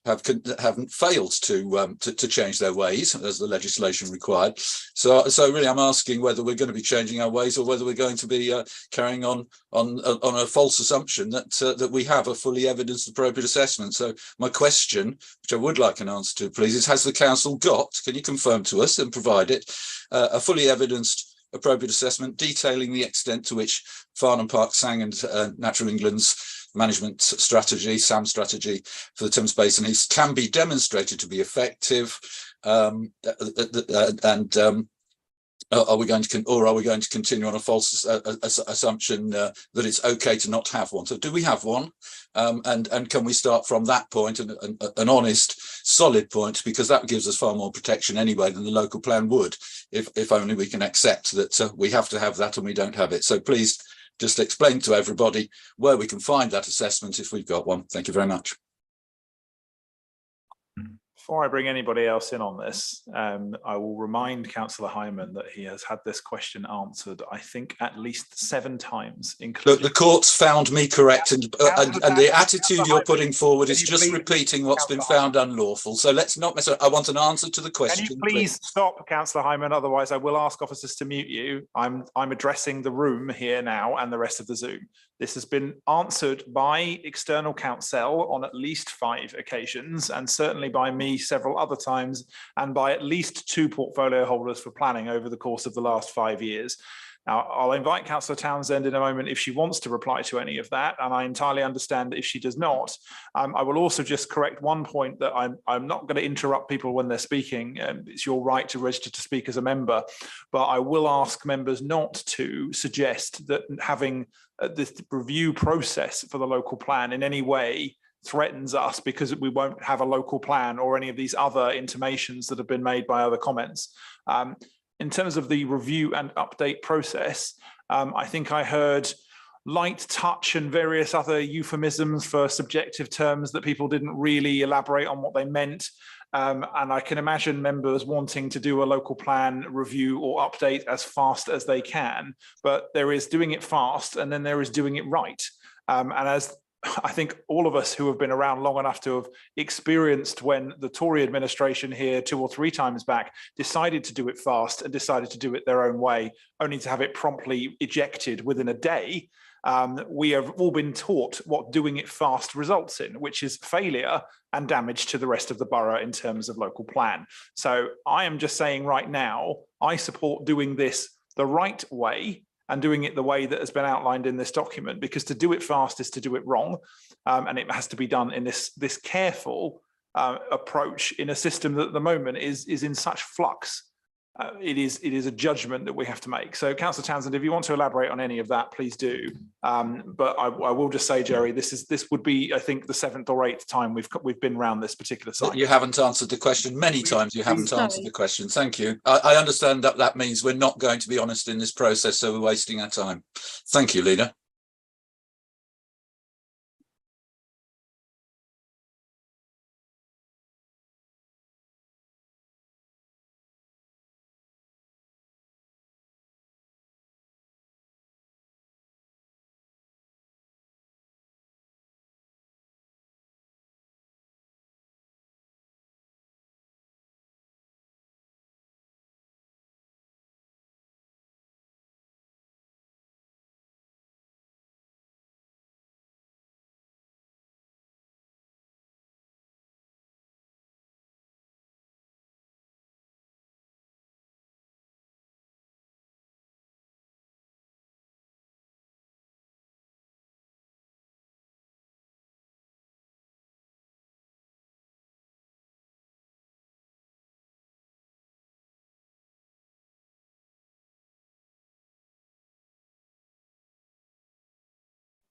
haven't failed to change their ways as the legislation required. So really, I'm asking whether we're going to be changing our ways, or whether we're going to be carrying on a false assumption that we have a fully evidenced appropriate assessment. So my question, which I would like an answer to, please, is: has the council got? Can you confirm to us and provide it a fully evidenced appropriate assessment detailing the extent to which Farnham Park, Sang and Natural England's management strategy, SAM strategy for the Thames Basin East, can be demonstrated to be effective, and are we going to continue on a false assumption that it's okay to not have one? So do we have one, and can we start from that point, an honest, solid point, because that gives us far more protection anyway than the local plan would, if only we can accept that we have to have that and we don't have it. So please just explain to everybody where we can find that assessment if we've got one. Thank you very much. Before I bring anybody else in on this, I will remind Councillor Hyman that he has had this question answered, I think, at least 7 times. Including the courts found me correct, and the attitude you're putting forward is just repeating what's been found unlawful. So let's not mess up. I want an answer to the question. Can you please stop, Councillor Hyman? Otherwise, I will ask officers to mute you. I'm addressing the room here now and the rest of the Zoom. This has been answered by external counsel on at least 5 occasions, and certainly by me several other times, and by at least 2 portfolio holders for planning over the course of the last 5 years. Now, I'll invite Councillor Townsend in a moment if she wants to reply to any of that, and I entirely understand that if she does not. I will also just correct one point, that I'm not going to interrupt people when they're speaking. It's your right to register to speak as a member, but I will ask members not to suggest that having this review process for the local plan in any way threatens us because we won't have a local plan, or any of these other intimations that have been made by other comments. In terms of the review and update process, I think I heard light touch and various other euphemisms for subjective terms that people didn't really elaborate on what they meant. And I can imagine members wanting to do a local plan review or update as fast as they can, but there is doing it fast and then there is doing it right. And as I think all of us who have been around long enough to have experienced when the Tory administration here 2 or 3 times back decided to do it fast and decided to do it their own way, only to have it promptly ejected within a day. We have all been taught what doing it fast results in, which is failure and damage to the rest of the borough in terms of local plan. So I am just saying right now, I support doing this the right way and doing it the way that has been outlined in this document, because to do it fast is to do it wrong. And it has to be done in this careful approach in a system that at the moment is in such flux. It is a judgment that we have to make. So Councillor Townsend, if you want to elaborate on any of that, please do. But I will just say, Jerry, this would be, I think, the 7th or 8th time we've been around this particular site. You haven't answered the question many times. You haven't answered the question. Thank you. I understand that means we're not going to be honest in this process, so we're wasting our time. Thank you, Leader.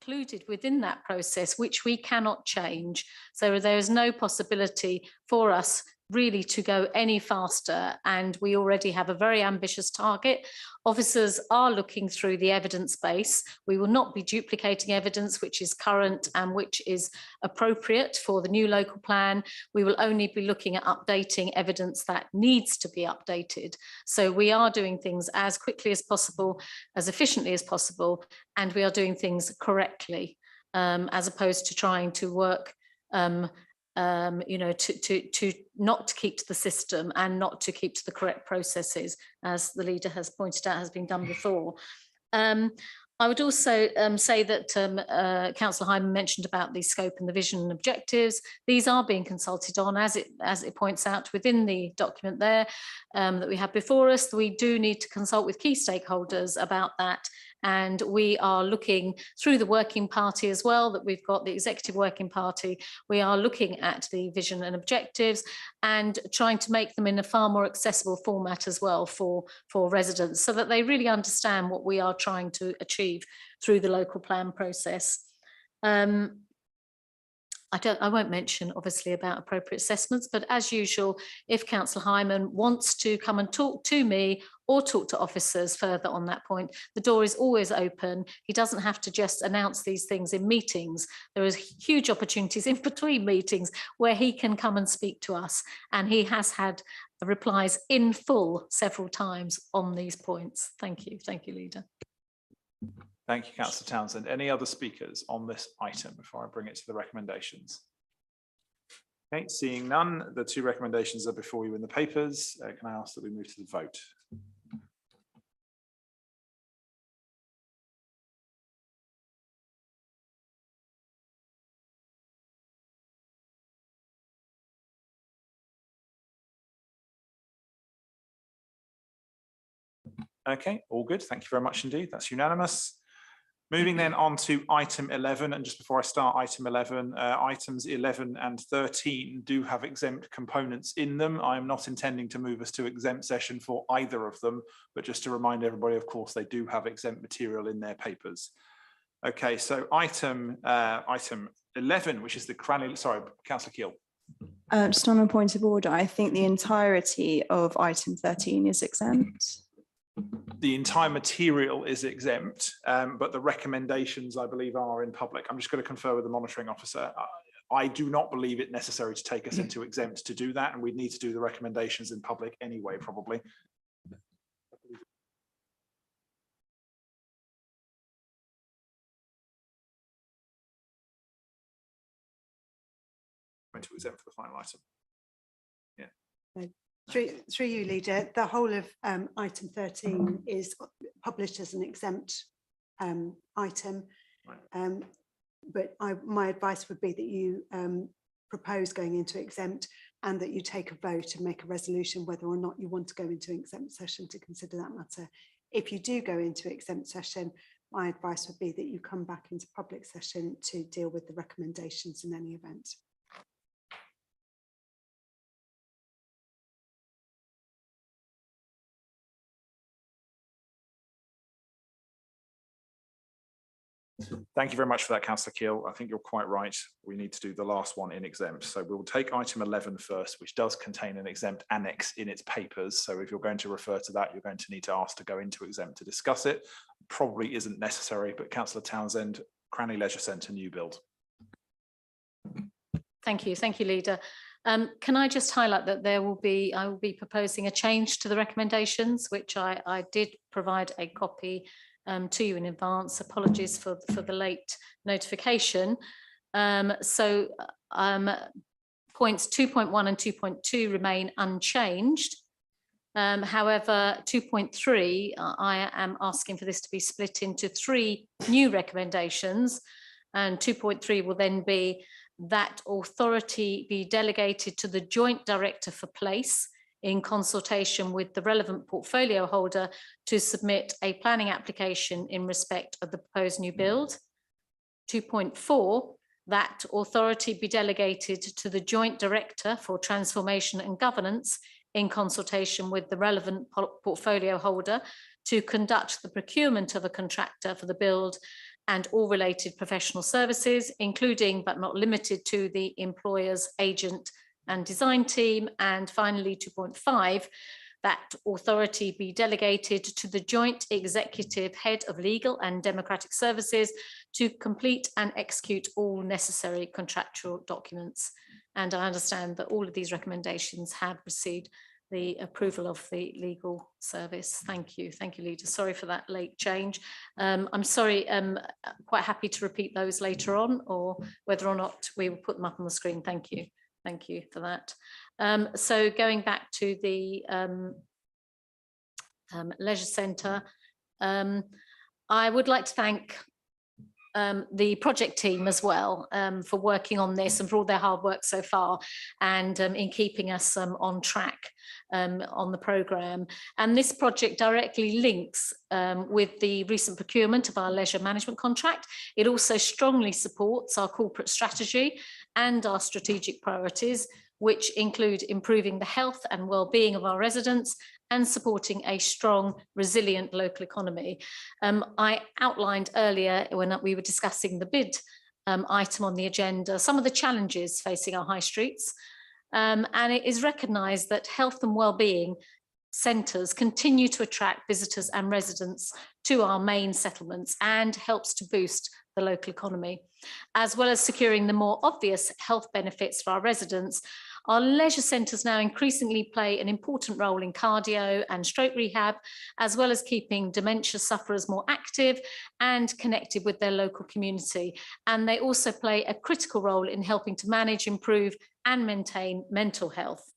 Included within that process, which we cannot change. So there is no possibility for us really to go any faster, and we already have a very ambitious target. Officers are looking through the evidence base. We will not be duplicating evidence which is current and which is appropriate for the new local plan. We will only be looking at updating evidence that needs to be updated. So we are doing things as quickly as possible, as efficiently as possible, and we are doing things correctly, as opposed to trying to work you know, to not keep to the system and not to keep to the correct processes, as the leader has pointed out has been done before. I would also say that Councillor Hyman mentioned about the scope and the vision and objectives. These are being consulted on, as it points out within the document there that we have before us. We do need to consult with key stakeholders about that. And we are looking through the working party as well, that we've got the executive working party. We are looking at the vision and objectives and trying to make them in a far more accessible format as well for residents, so that they really understand what we are trying to achieve through the local plan process. I won't mention obviously about appropriate assessments, but as usual, if Councillor Hyman wants to come and talk to me or talk to officers further on that point, the door is always open. He doesn't have to just announce these things in meetings. There is huge opportunities in between meetings where he can come and speak to us, and he has had replies in full several times on these points. Thank you, Leader. Thank you, Councillor Townsend. Any other speakers on this item before I bring it to the recommendations? Okay, seeing none, the 2 recommendations are before you in the papers. Can I ask that we move to the vote? Okay, all good. Thank you very much indeed. That's unanimous. Moving then on to item 11, and just before I start item 11, items 11 and 13 do have exempt components in them. I am not intending to move us to exempt session for either of them, but just to remind everybody, of course, they do have exempt material in their papers. Okay, so item 11, which is the Cranley, sorry, Councillor Keall. Just on a point of order, I think the entirety of item 13 is exempt. The entire material is exempt, but the recommendations, I believe, are in public. I'm just going to confer with the monitoring officer. I do not believe it necessary to take us into exempt to do that, and we'd need to do the recommendations in public anyway, probably. go into exempt for the final item. Through you, Leader, the whole of item 13 is published as an exempt item. Right. But my advice would be that you propose going into exempt and that you take a vote and make a resolution whether or not you want to go into exempt session to consider that matter. If you do go into exempt session, my advice would be that you come back into public session to deal with the recommendations in any event. Thank you very much for that, Councillor Keel. I think you're quite right. We need to do the last one in exempt. So we'll take item 11 first, which does contain an exempt annex in its papers. So if you're going to refer to that, you're going to need to ask to go into exempt to discuss it. Probably isn't necessary, but Councillor Townsend, Cranley Leisure Centre, new build. Thank you, Leader. Can I just highlight that I will be proposing a change to the recommendations, which I did provide a copy to you in advance. Apologies for the late notification. Points 2.1 and 2.2 remain unchanged. However, 2.3, I am asking for this to be split into 3 new recommendations, and 2.3 will then be that authority be delegated to the Joint Director for Place in consultation with the relevant portfolio holder to submit a planning application in respect of the proposed new build. 2.4, that authority be delegated to the Joint Director for Transformation and Governance in consultation with the relevant portfolio holder to conduct the procurement of a contractor for the build and all related professional services, including but not limited to the employer's agent and design team. And finally, 2.5, that authority be delegated to the Joint Executive Head of Legal and Democratic Services to complete and execute all necessary contractual documents. And I understand that all of these recommendations have received the approval of the legal service. Thank you, Leader. Sorry for that late change. I'm sorry, quite happy to repeat those later on, or whether or not we will put them up on the screen. Thank you for that. So going back to the leisure centre, I would like to thank the project team as well for working on this and for all their hard work so far, and in keeping us on track on the programme. And this project directly links with the recent procurement of our leisure management contract. It also strongly supports our corporate strategy and our strategic priorities, which include improving the health and well-being of our residents and supporting a strong, resilient local economy. I outlined earlier when we were discussing the bid item on the agenda, some of the challenges facing our high streets. And it is recognised that health and well-being centres continue to attract visitors and residents to our main settlements and helps to boost the local economy. As well as securing the more obvious health benefits for our residents, our leisure centres now increasingly play an important role in cardio and stroke rehab, as well as keeping dementia sufferers more active and connected with their local community. And they also play a critical role in helping to manage, improve and maintain mental health.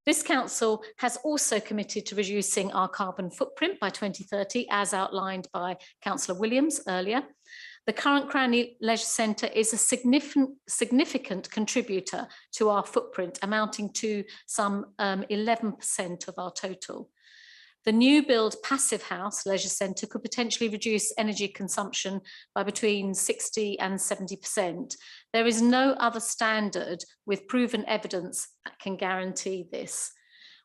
This council has also committed to reducing our carbon footprint by 2030, as outlined by Councillor Williams earlier. The current Cranley Leisure Centre is a significant contributor to our footprint, amounting to some 11% of our total. The new build Passive House Leisure Centre could potentially reduce energy consumption by between 60 and 70%. There is no other standard with proven evidence that can guarantee this.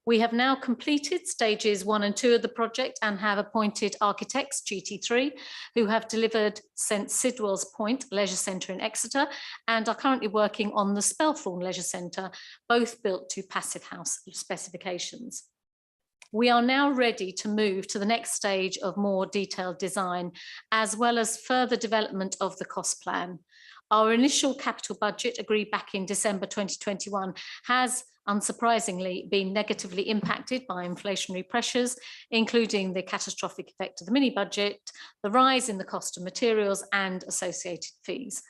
We have now completed stages 1 and 2 of the project and have appointed architects, GT3, who have delivered St Sidwell's Point Leisure Centre in Exeter and are currently working on the Spelthorne Leisure Centre, both built to Passive House specifications. We are now ready to move to the next stage of more detailed design, as well as further development of the cost plan. Our initial capital budget, agreed back in December 2021, has unsurprisingly been negatively impacted by inflationary pressures, including the catastrophic effect of the mini budget, the rise in the cost of materials and associated fees.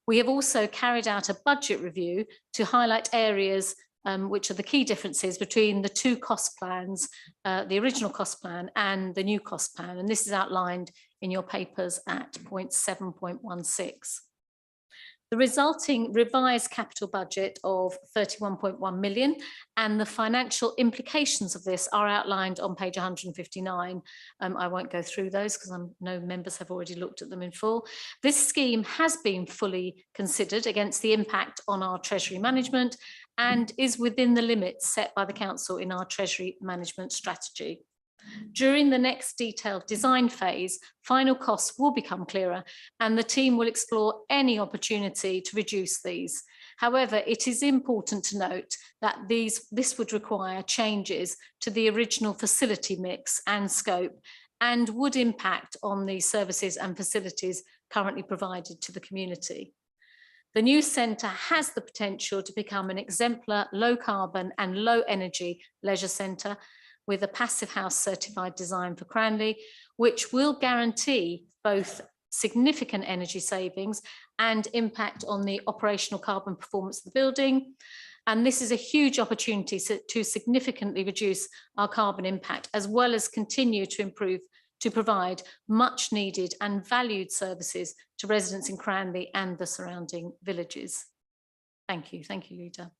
We have also carried out a budget review to highlight areas which are the key differences between the two cost plans, the original cost plan and the new cost plan. And this is outlined in your papers at point 7.16. The resulting revised capital budget of 31.1 million and the financial implications of this are outlined on page 159. I won't go through those because I know members have already looked at them in full. This scheme has been fully considered against the impact on our treasury management and is within the limits set by the council in our treasury management strategy. During the next detailed design phase, final costs will become clearer and the team will explore any opportunity to reduce these. However, it is important to note that this would require changes to the original facility mix and scope and would impact on the services and facilities currently provided to the community. The new centre has the potential to become an exemplar low carbon and low energy leisure centre with a Passive House certified design for Cranley, which will guarantee both significant energy savings and impact on the operational carbon performance of the building. And this is a huge opportunity to significantly reduce our carbon impact, as well as continue to provide much needed and valued services to residents in Cranley and the surrounding villages. Thank you, Leader.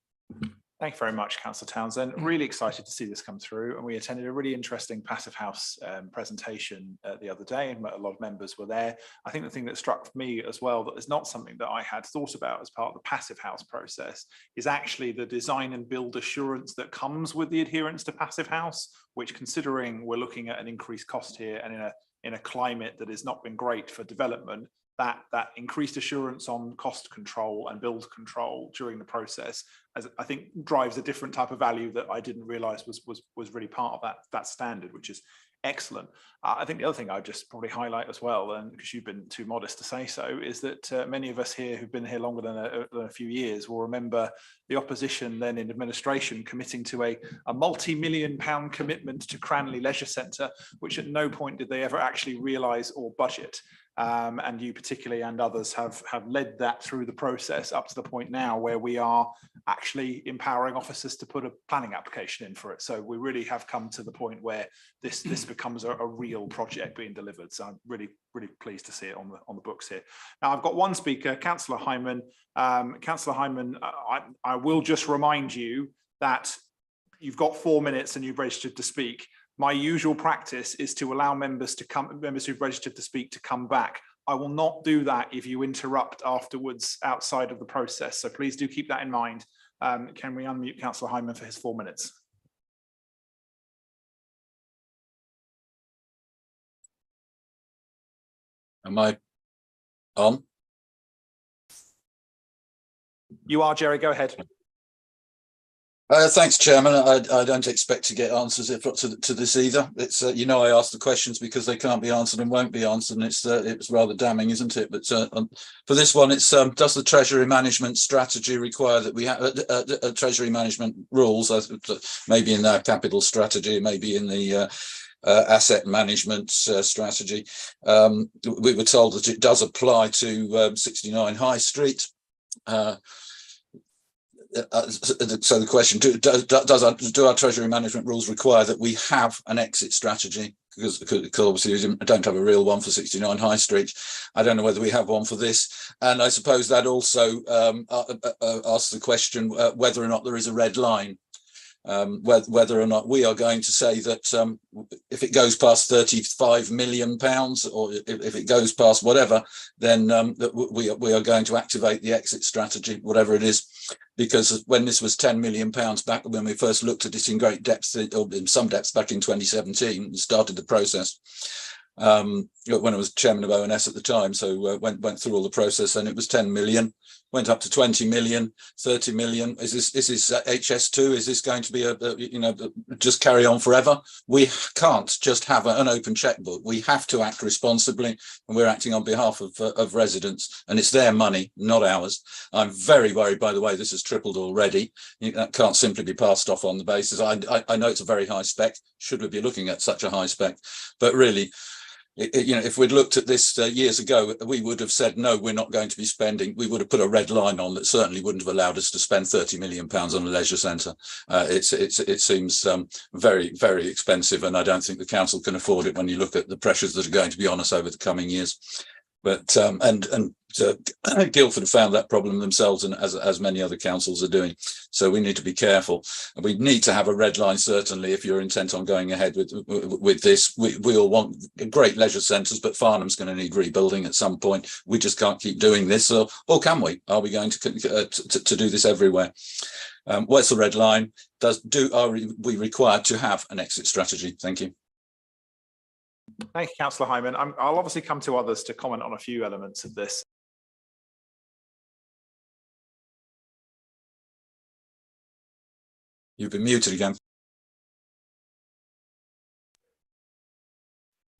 Thank you very much, Councillor Townsend. Really excited to see this come through, and we attended a really interesting Passive House presentation the other day, and a lot of members were there. I think the thing that struck me as well, that is not something that I had thought about as part of the Passive House process, is actually the design and build assurance that comes with the adherence to Passive House, which, considering we're looking at an increased cost here and in a climate that has not been great for development, that increased assurance on cost control and build control during the process, as I think, drives a different type of value that I didn't realise was really part of that standard, which is excellent. I think the other thing I'd just probably highlight as well, and because you've been too modest to say so, is that many of us here who've been here longer than a few years will remember the opposition then in administration committing to a multi-million-pound commitment to Cranley Leisure Centre, which at no point did they ever actually realise or budget. And you particularly and others have led that through the process up to the point now where we are actually empowering officers to put a planning application in for it. So we really have come to the point where this becomes a real project being delivered. So I'm really pleased to see it on the books here. Now I've got one speaker, Councillor Hyman. Councillor Hyman, I will just remind you that you've got 4 minutes and you've registered to speak. My usual practice is to allow members who've registered to speak to come back. I will not do that if you interrupt afterwards outside of the process. So please do keep that in mind. Can we unmute Councillor Hyman for his 4 minutes? Am I on? You are, Jerry, go ahead. Thanks, Chairman. I don't expect to get answers to this either. It's I ask the questions because they can't be answered and won't be answered, and it's rather damning, isn't it? But for this one, it's does the Treasury Management strategy require that we have Treasury Management rules, maybe in our capital strategy, maybe in the asset management strategy. We were told that it does apply to 69 High Street. So the question, do our Treasury Management rules require that we have an exit strategy? Because obviously we don't have a real one for 69 High Street. I don't know whether we have one for this. And I suppose that also asks the question whether or not there is a red line. Whether or not we are going to say that if it goes past £35 million, or if it goes past whatever, then that we are going to activate the exit strategy, whatever it is. Because when this was £10 million back when we first looked at it in great depth, or in some depth back in 2017, and started the process, when I was chairman of ONS at the time, so went through all the process, and it was 10 million, went up to 20 million, 30 million. Is this HS2? Is this going to be just carry on forever? We can't just have an open checkbook. We have to act responsibly, and we're acting on behalf of residents, and it's their money, not ours. I'm very worried, by the way, this has tripled already. That can't simply be passed off on the basis. I know it's a very high spec. Should we be looking at such a high spec? But really, you know, if we'd looked at this years ago, we would have said, no, we're not going to be spending. We would have put a red line on that certainly wouldn't have allowed us to spend £30 million on a leisure centre. It seems very, very expensive, and I don't think the council can afford it when you look at the pressures that are going to be on us over the coming years. But Guildford have found that problem themselves, and as many other councils are doing. So we need to be careful. And we need to have a red line, certainly, if you're intent on going ahead with this. We all want great leisure centres, but Farnham's going to need rebuilding at some point. We just can't keep doing this, or can we? Are we going to do this everywhere? Where's the red line? Are we required to have an exit strategy? Thank you. Thank you, Councillor Hyman. I'll obviously come to others to comment on a few elements of this. You've been muted again.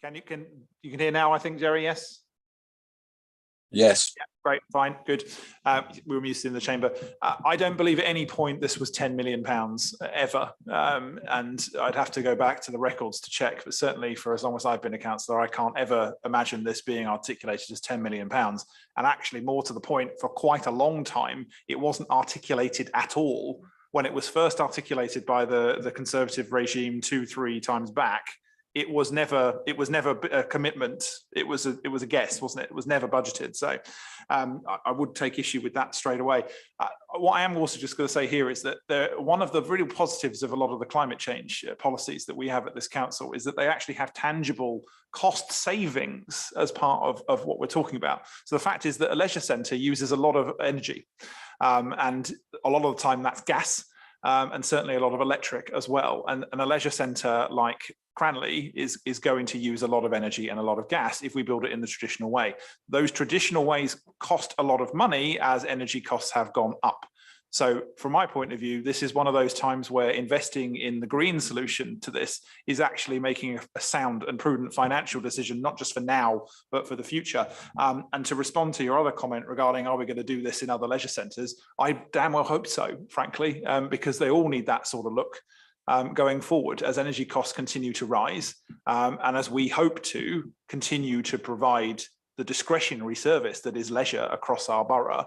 You can hear now, I think, Jerry? Yes. Yes. Yeah, great, fine, good. We were muted in the chamber. I don't believe at any point this was £10 million ever, and I'd have to go back to the records to check, but certainly for as long as I've been a councillor, I can't ever imagine this being articulated as £10 million. And actually, more to the point, for quite a long time, it wasn't articulated at all. When it was first articulated by the Conservative regime 2-3 times back, it was never a commitment. It was a guess, wasn't it? It was never budgeted. So I would take issue with that straight away. What I am also just going to say here is that one of the really positives of a lot of the climate change policies that we have at this council is that they actually have tangible cost savings as part of what we're talking about. So the fact is that a leisure centre uses a lot of energy, and a lot of the time that's gas. And certainly a lot of electric as well. And a leisure centre like Cranley is going to use a lot of energy and a lot of gas if we build it in the traditional way. Those traditional ways cost a lot of money as energy costs have gone up. So from my point of view, this is one of those times where investing in the green solution to this is actually making a sound and prudent financial decision, not just for now, but for the future. And to respond to your other comment regarding, are we going to do this in other leisure centres? I damn well hope so, frankly, because they all need that sort of look going forward as energy costs continue to rise. And as we hope to continue to provide the discretionary service that is leisure across our borough,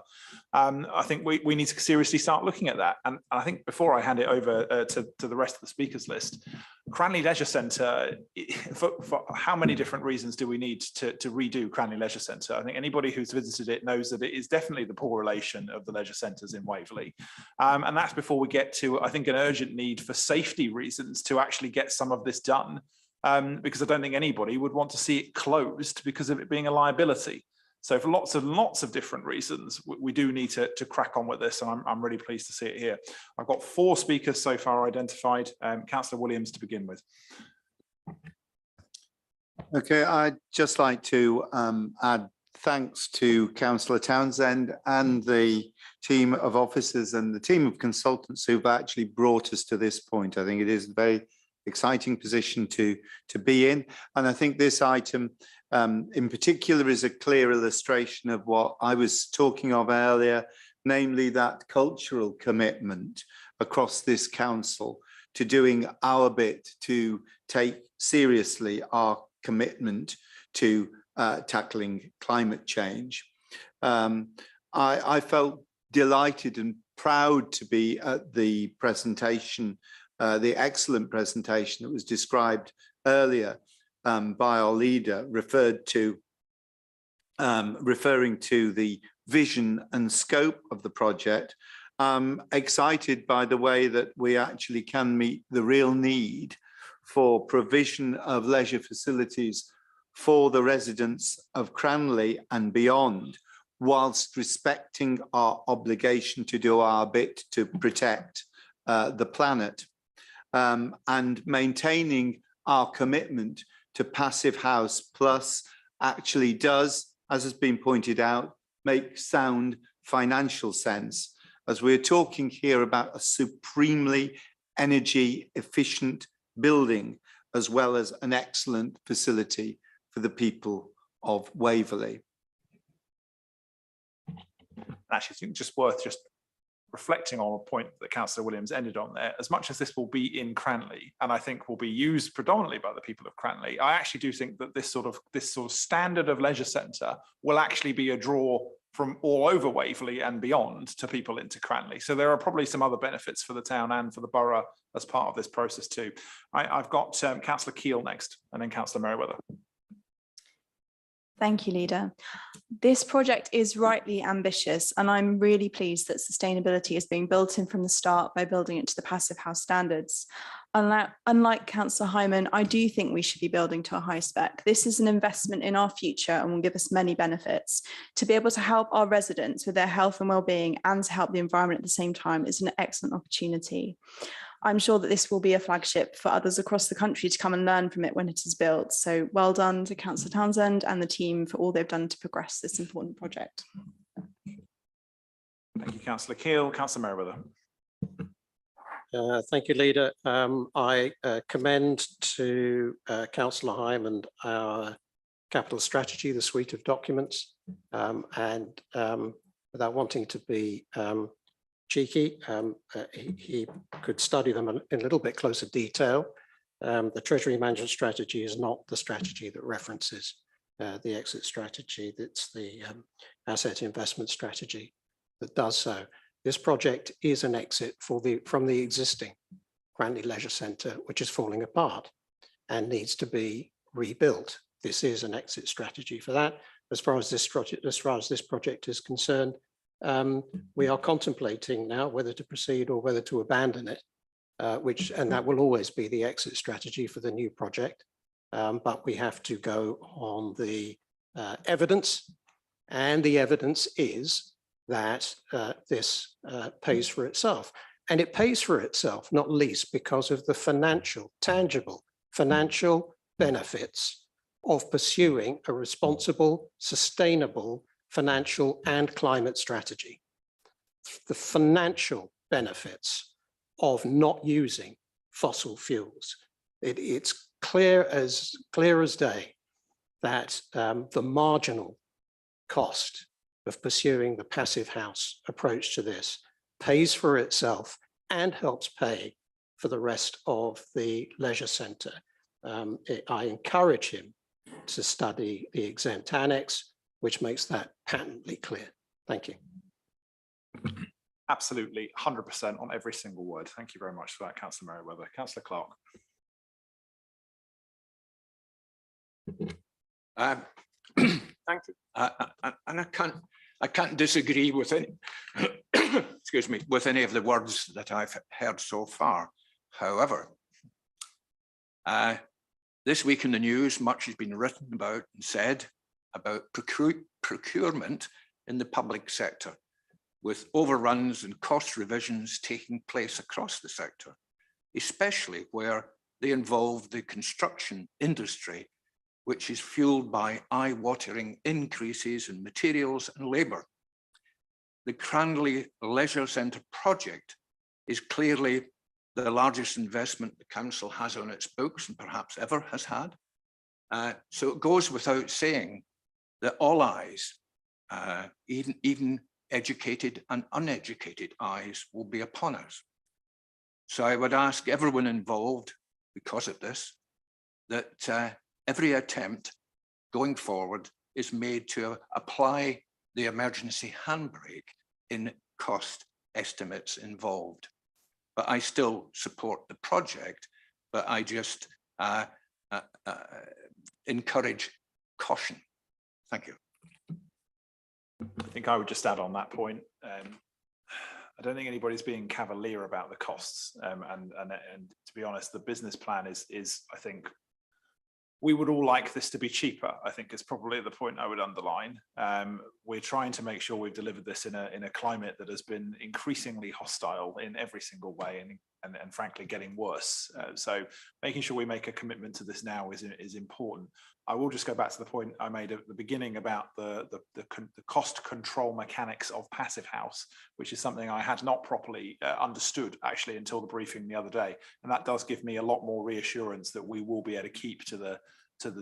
I think we need to seriously start looking at that. And I think before I hand it over to the rest of the speakers list, Cranley Leisure Centre, for how many different reasons do we need to redo Cranley Leisure Centre? I think anybody who's visited it knows that it is definitely the poor relation of the leisure centres in Waverley. And that's before we get to, I think, an urgent need for safety reasons to actually get some of this done. Because I don't think anybody would want to see it closed because of it being a liability. So for lots of different reasons, we do need to crack on with this, and I'm really pleased to see it here. I've got 4 speakers so far identified. Councillor Williams to begin with. Okay, I'd just like to add thanks to Councillor Townsend and the team of officers and the team of consultants who've actually brought us to this point. I think it is a very exciting position to be in, and I think this item in particular is a clear illustration of what I was talking of earlier, namely that cultural commitment across this council to doing our bit to take seriously our commitment to tackling climate change. I felt delighted and proud to be at the presentation, the excellent presentation that was described earlier by our leader, referring to the vision and scope of the project. Excited by the way that we actually can meet the real need for provision of leisure facilities for the residents of Cranley and beyond, whilst respecting our obligation to do our bit to protect the planet. And maintaining our commitment to Passive House Plus actually does, as has been pointed out, make sound financial sense, as we're talking here about a supremely energy efficient building, as well as an excellent facility for the people of Waverley. Actually, I think just worth reflecting on a point that Councillor Williams ended on there, as much as this will be in Cranley, and I think will be used predominantly by the people of Cranley, I actually do think that this sort of standard of leisure centre will actually be a draw from all over Waverley and beyond to people into Cranley. So there are probably some other benefits for the town and for the borough as part of this process too. I've got Councillor Keele next, and then Councillor Merriweather. Thank you, Leader. This project is rightly ambitious, and I'm really pleased that sustainability is being built in from the start by building it to the Passive House standards. Unlike Councillor Hyman, I do think we should be building to a high spec. This is an investment in our future and will give us many benefits. To be able to help our residents with their health and well-being and to help the environment at the same time is an excellent opportunity. I'm sure that this will be a flagship for others across the country to come and learn from it when it is built. So well done to Councillor Townsend and the team for all they've done to progress this important project. Thank you, Councillor Keele. Councillor Merriweather. Thank you, Leader. I commend to Councillor Hyman our capital strategy, the suite of documents, and without wanting to be cheeky, he could study them in a little bit closer detail. The Treasury Management Strategy is not the strategy that references the exit strategy. That's the asset investment strategy that does so. This project is an exit from the existing Cranley Leisure Centre, which is falling apart and needs to be rebuilt. This is an exit strategy for that. As far as this project is concerned, we are contemplating now whether to proceed or whether to abandon it, and that will always be the exit strategy for the new project. But we have to go on the evidence, and the evidence is that this pays for itself. And it pays for itself, not least because of the tangible financial benefits of pursuing a responsible, sustainable financial and climate strategy. The financial benefits of not using fossil fuels. It's clear as day that the marginal cost of pursuing the Passive House approach to this pays for itself and helps pay for the rest of the leisure centre. I encourage him to study the exempt annex, which makes that patently clear. Thank you. Absolutely, 100% on every single word. Thank you very much for that, Councillor Merriweather. Councillor Clark. Thank you. And I can't disagree with any, excuse me, with any of the words that I've heard so far. However, this week in the news, much has been written about and said about procurement in the public sector, with overruns and cost revisions taking place across the sector, especially where they involve the construction industry, which is fueled by eye-watering increases in materials and labour. The Cranley Leisure Centre project is clearly the largest investment the council has on its books and perhaps ever has had. So it goes without saying that all eyes, even educated and uneducated eyes, will be upon us. So I would ask everyone involved, because of this, that every attempt going forward is made to apply the emergency handbrake in cost estimates involved. But I still support the project, but I just encourage caution. Thank you. I think I would just add on that point. I don't think anybody's being cavalier about the costs, and to be honest, the business plan is I think we would all like this to be cheaper. I think is probably the point I would underline. We're trying to make sure we've delivered this in a climate that has been increasingly hostile in every single way, and frankly getting worse. So making sure we make a commitment to this now is important. I will just go back to the point I made at the beginning about the cost control mechanics of Passive House, which is something I had not properly understood actually until the briefing the other day. And that does give me a lot more reassurance that we will be able to keep to the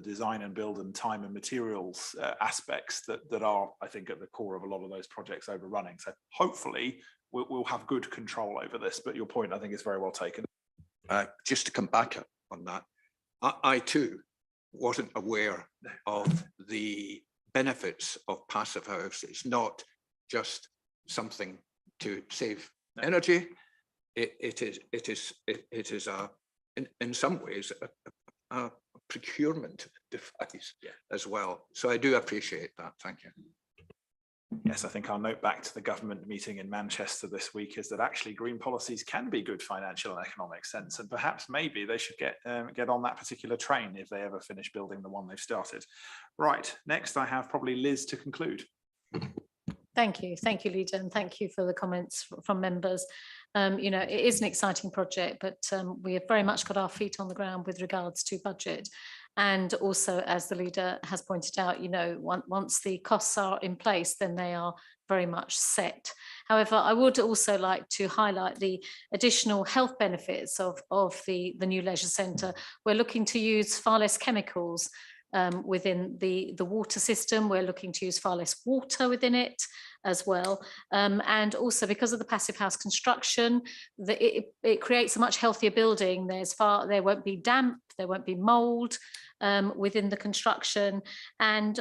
design and build and time and materials aspects that are, I think, at the core of a lot of those projects overrunning. So hopefully we'll have good control over this. But your point, I think, is very well taken. Just to come back on that, I too wasn't aware of the benefits of passive house. It's not just something to save energy. It is in some ways a procurement device as well. So I do appreciate that. Thank you. Yes, I think our note back to the government meeting in Manchester this week is that actually green policies can be good financial and economic sense, and perhaps maybe they should get on that particular train if they ever finish building the one they've started. Right, next I have probably Liz to conclude. Thank you, Leader, and thank you for the comments from members. You know, it is an exciting project, but we have very much got our feet on the ground with regards to budget. And also, as the Leader has pointed out, you know, once the costs are in place, then they are very much set. However, I would also like to highlight the additional health benefits of the new leisure centre. We're looking to use far less chemicals within the water system. We're looking to use far less water within it as well. And also because of the passive house construction, it creates a much healthier building. There won't be damp, there won't be mold within the construction, and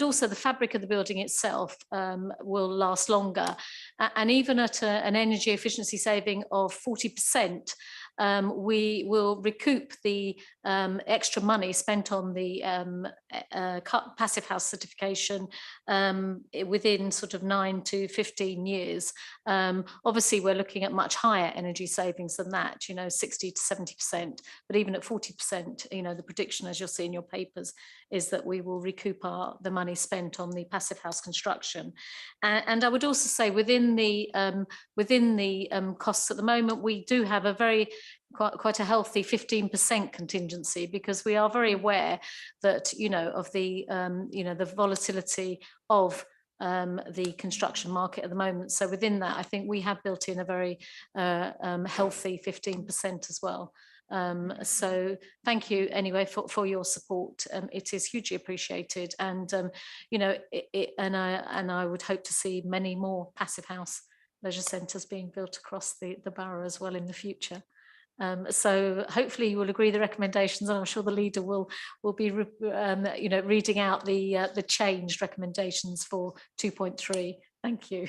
also the fabric of the building itself will last longer. And even at an energy efficiency saving of 40%, we will recoup the extra money spent on the passive house certification within sort of 9 to 15 years. Obviously, we're looking at much higher energy savings than that, you know, 60 to 70%. But even at 40%, you know, the prediction, as you'll see in your papers, is that we will recoup the money spent on the passive house construction. And I would also say within the costs at the moment, we do have a quite a healthy 15% contingency, because we are very aware that, you know, of the the volatility of the construction market at the moment. So within that, I think we have built in a very healthy 15% as well. So thank you anyway for your support. It is hugely appreciated, and you know, and I would hope to see many more passive house leisure centres being built across the borough as well in the future. So hopefully you will agree the recommendations, and I'm sure the Leader will be you know, reading out the changed recommendations for 2.3. Thank you.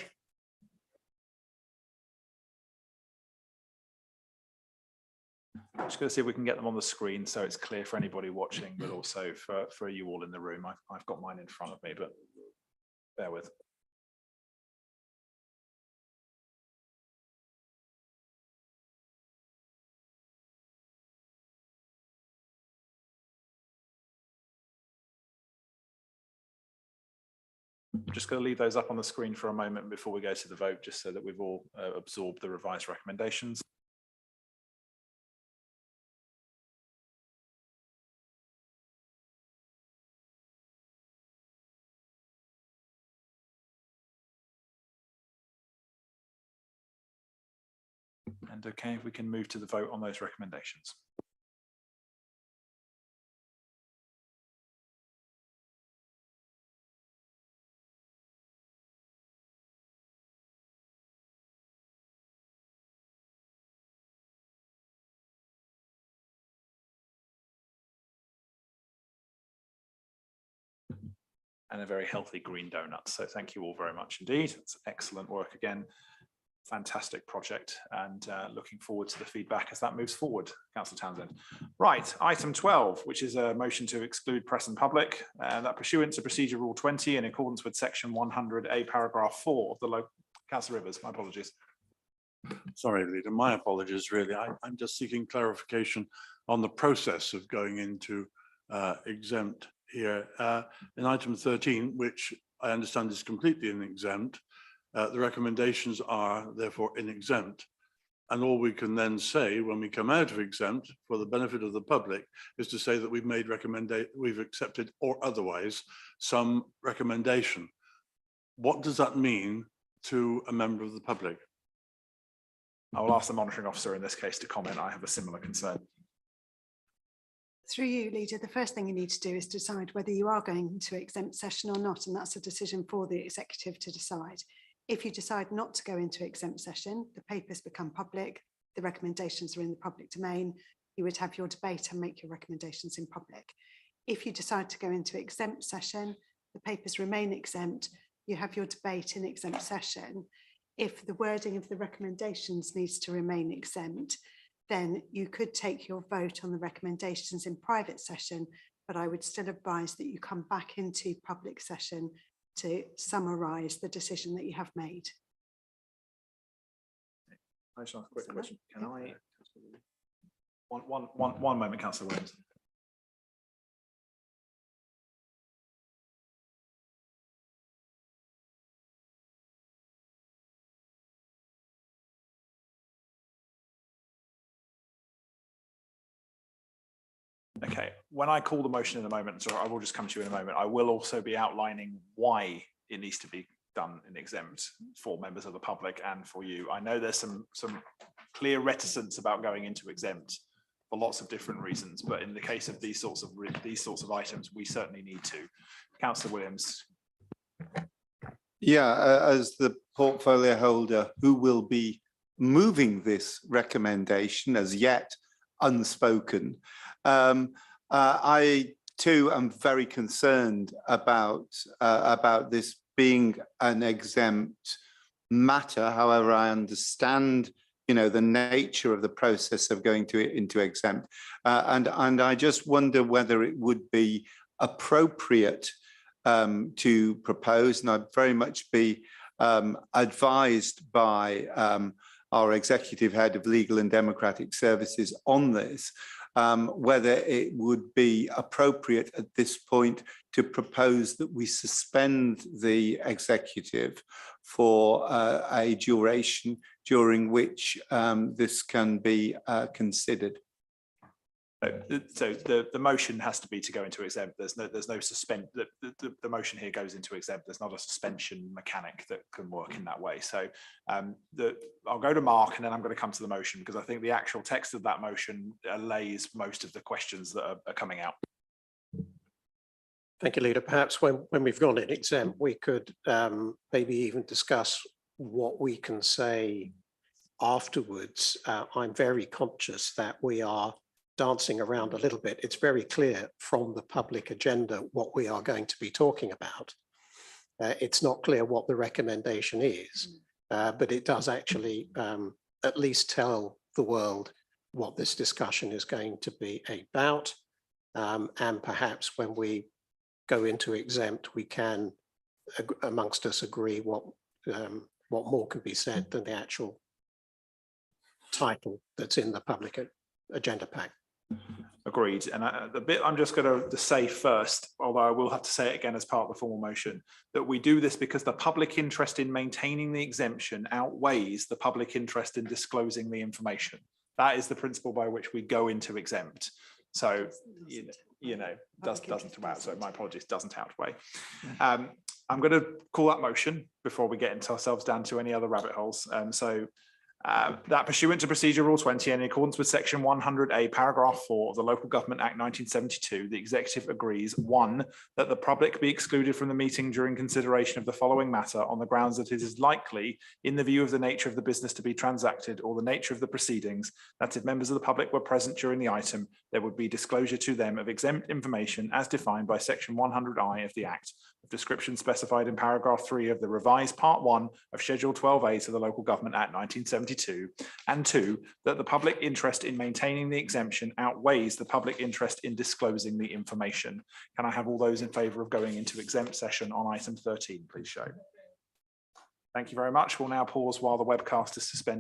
I'm just going to see if we can get them on the screen so it's clear for anybody watching, but also for you all in the room. I've got mine in front of me, but bear with. I'm just going to leave those up on the screen for a moment before we go to the vote, just so that we've all absorbed the revised recommendations. And okay, if we can move to the vote on those recommendations. And a very healthy green donut. So thank you all very much indeed. It's excellent work again. Fantastic project, and looking forward to the feedback as that moves forward, Councillor Townsend. Right, item 12, which is a motion to exclude press and public, that pursuant to Procedure Rule 20 in accordance with section 100A paragraph 4 of the local. Councillor Rivers, my apologies. Sorry, Leader, my apologies really. I'm just seeking clarification on the process of going into exempt here. In item 13, which I understand is completely exempt, the recommendations are therefore exempt, and all we can then say when we come out of exempt for the benefit of the public is to say that we've accepted or otherwise some recommendation. What does that mean to a member of the public? I will ask the monitoring officer in this case to comment. I have a similar concern. Through you, Leader, the first thing you need to do is decide whether you are going into exempt session or not, and that's a decision for the executive to decide. If you decide not to go into exempt session, the papers become public, the recommendations are in the public domain, you would have your debate and make your recommendations in public. If you decide to go into exempt session, the papers remain exempt, you have your debate in exempt session. If the wording of the recommendations needs to remain exempt, then you could take your vote on the recommendations in private session, but I would still advise that you come back into public session to summarise the decision that you have made. I just ask a quick question. Can I? One moment, Councillor Williams. Okay, when I call the motion in a moment, so I will just come to you in a moment, I will also be outlining why it needs to be done in exempt for members of the public and for you. I know there's some clear reticence about going into exempt for lots of different reasons, but in the case of these sorts of items, we certainly need to. Councillor Williams. Yeah, as the portfolio holder who will be moving this recommendation as yet unspoken, I too am very concerned about this being an exempt matter. However, I understand, you know, the nature of the process of going into exempt, and I just wonder whether it would be appropriate to propose, and I'd very much be advised by our executive head of legal and democratic services on this, whether it would be appropriate at this point to propose that we suspend the executive for a duration during which this can be considered. So the motion has to be to go into exempt. There's no suspend. The motion here goes into exempt. There's not a suspension mechanic that can work in that way. So I'll go to Mark and then I'm going to come to the motion because I think the actual text of that motion allays most of the questions that are coming out. Thank you, Leader. Perhaps when we've gone in exempt, we could maybe even discuss what we can say afterwards. I'm very conscious that we are dancing around a little bit. It's very clear from the public agenda what we are going to be talking about. It's not clear what the recommendation is, but it does actually at least tell the world what this discussion is going to be about. And perhaps when we go into exempt, we can amongst us agree what more can be said than the actual title that's in the public agenda pack. Agreed. And the bit I'm just going to say first, although I will have to say it again as part of the formal motion, that we do this because the public interest in maintaining the exemption outweighs the public interest in disclosing the information. That is the principle by which we go into exempt. So, you know, doesn't out. So my apologies, doesn't outweigh. I'm going to call that motion before we get into ourselves down to any other rabbit holes. That pursuant to Procedure Rule 20 and in accordance with Section 100A, Paragraph 4 of the Local Government Act 1972, the Executive agrees, 1, that the public be excluded from the meeting during consideration of the following matter on the grounds that it is likely, in the view of the nature of the business to be transacted or the nature of the proceedings, that if members of the public were present during the item, there would be disclosure to them of exempt information as defined by Section 100I of the Act, of description specified in Paragraph 3 of the revised Part 1 of Schedule 12A to the Local Government Act 1972, and 2, that the public interest in maintaining the exemption outweighs the public interest in disclosing the information. Can I have all those in favour of going into exempt session on item 13, please show. Thank you very much. We'll now pause while the webcast is suspended.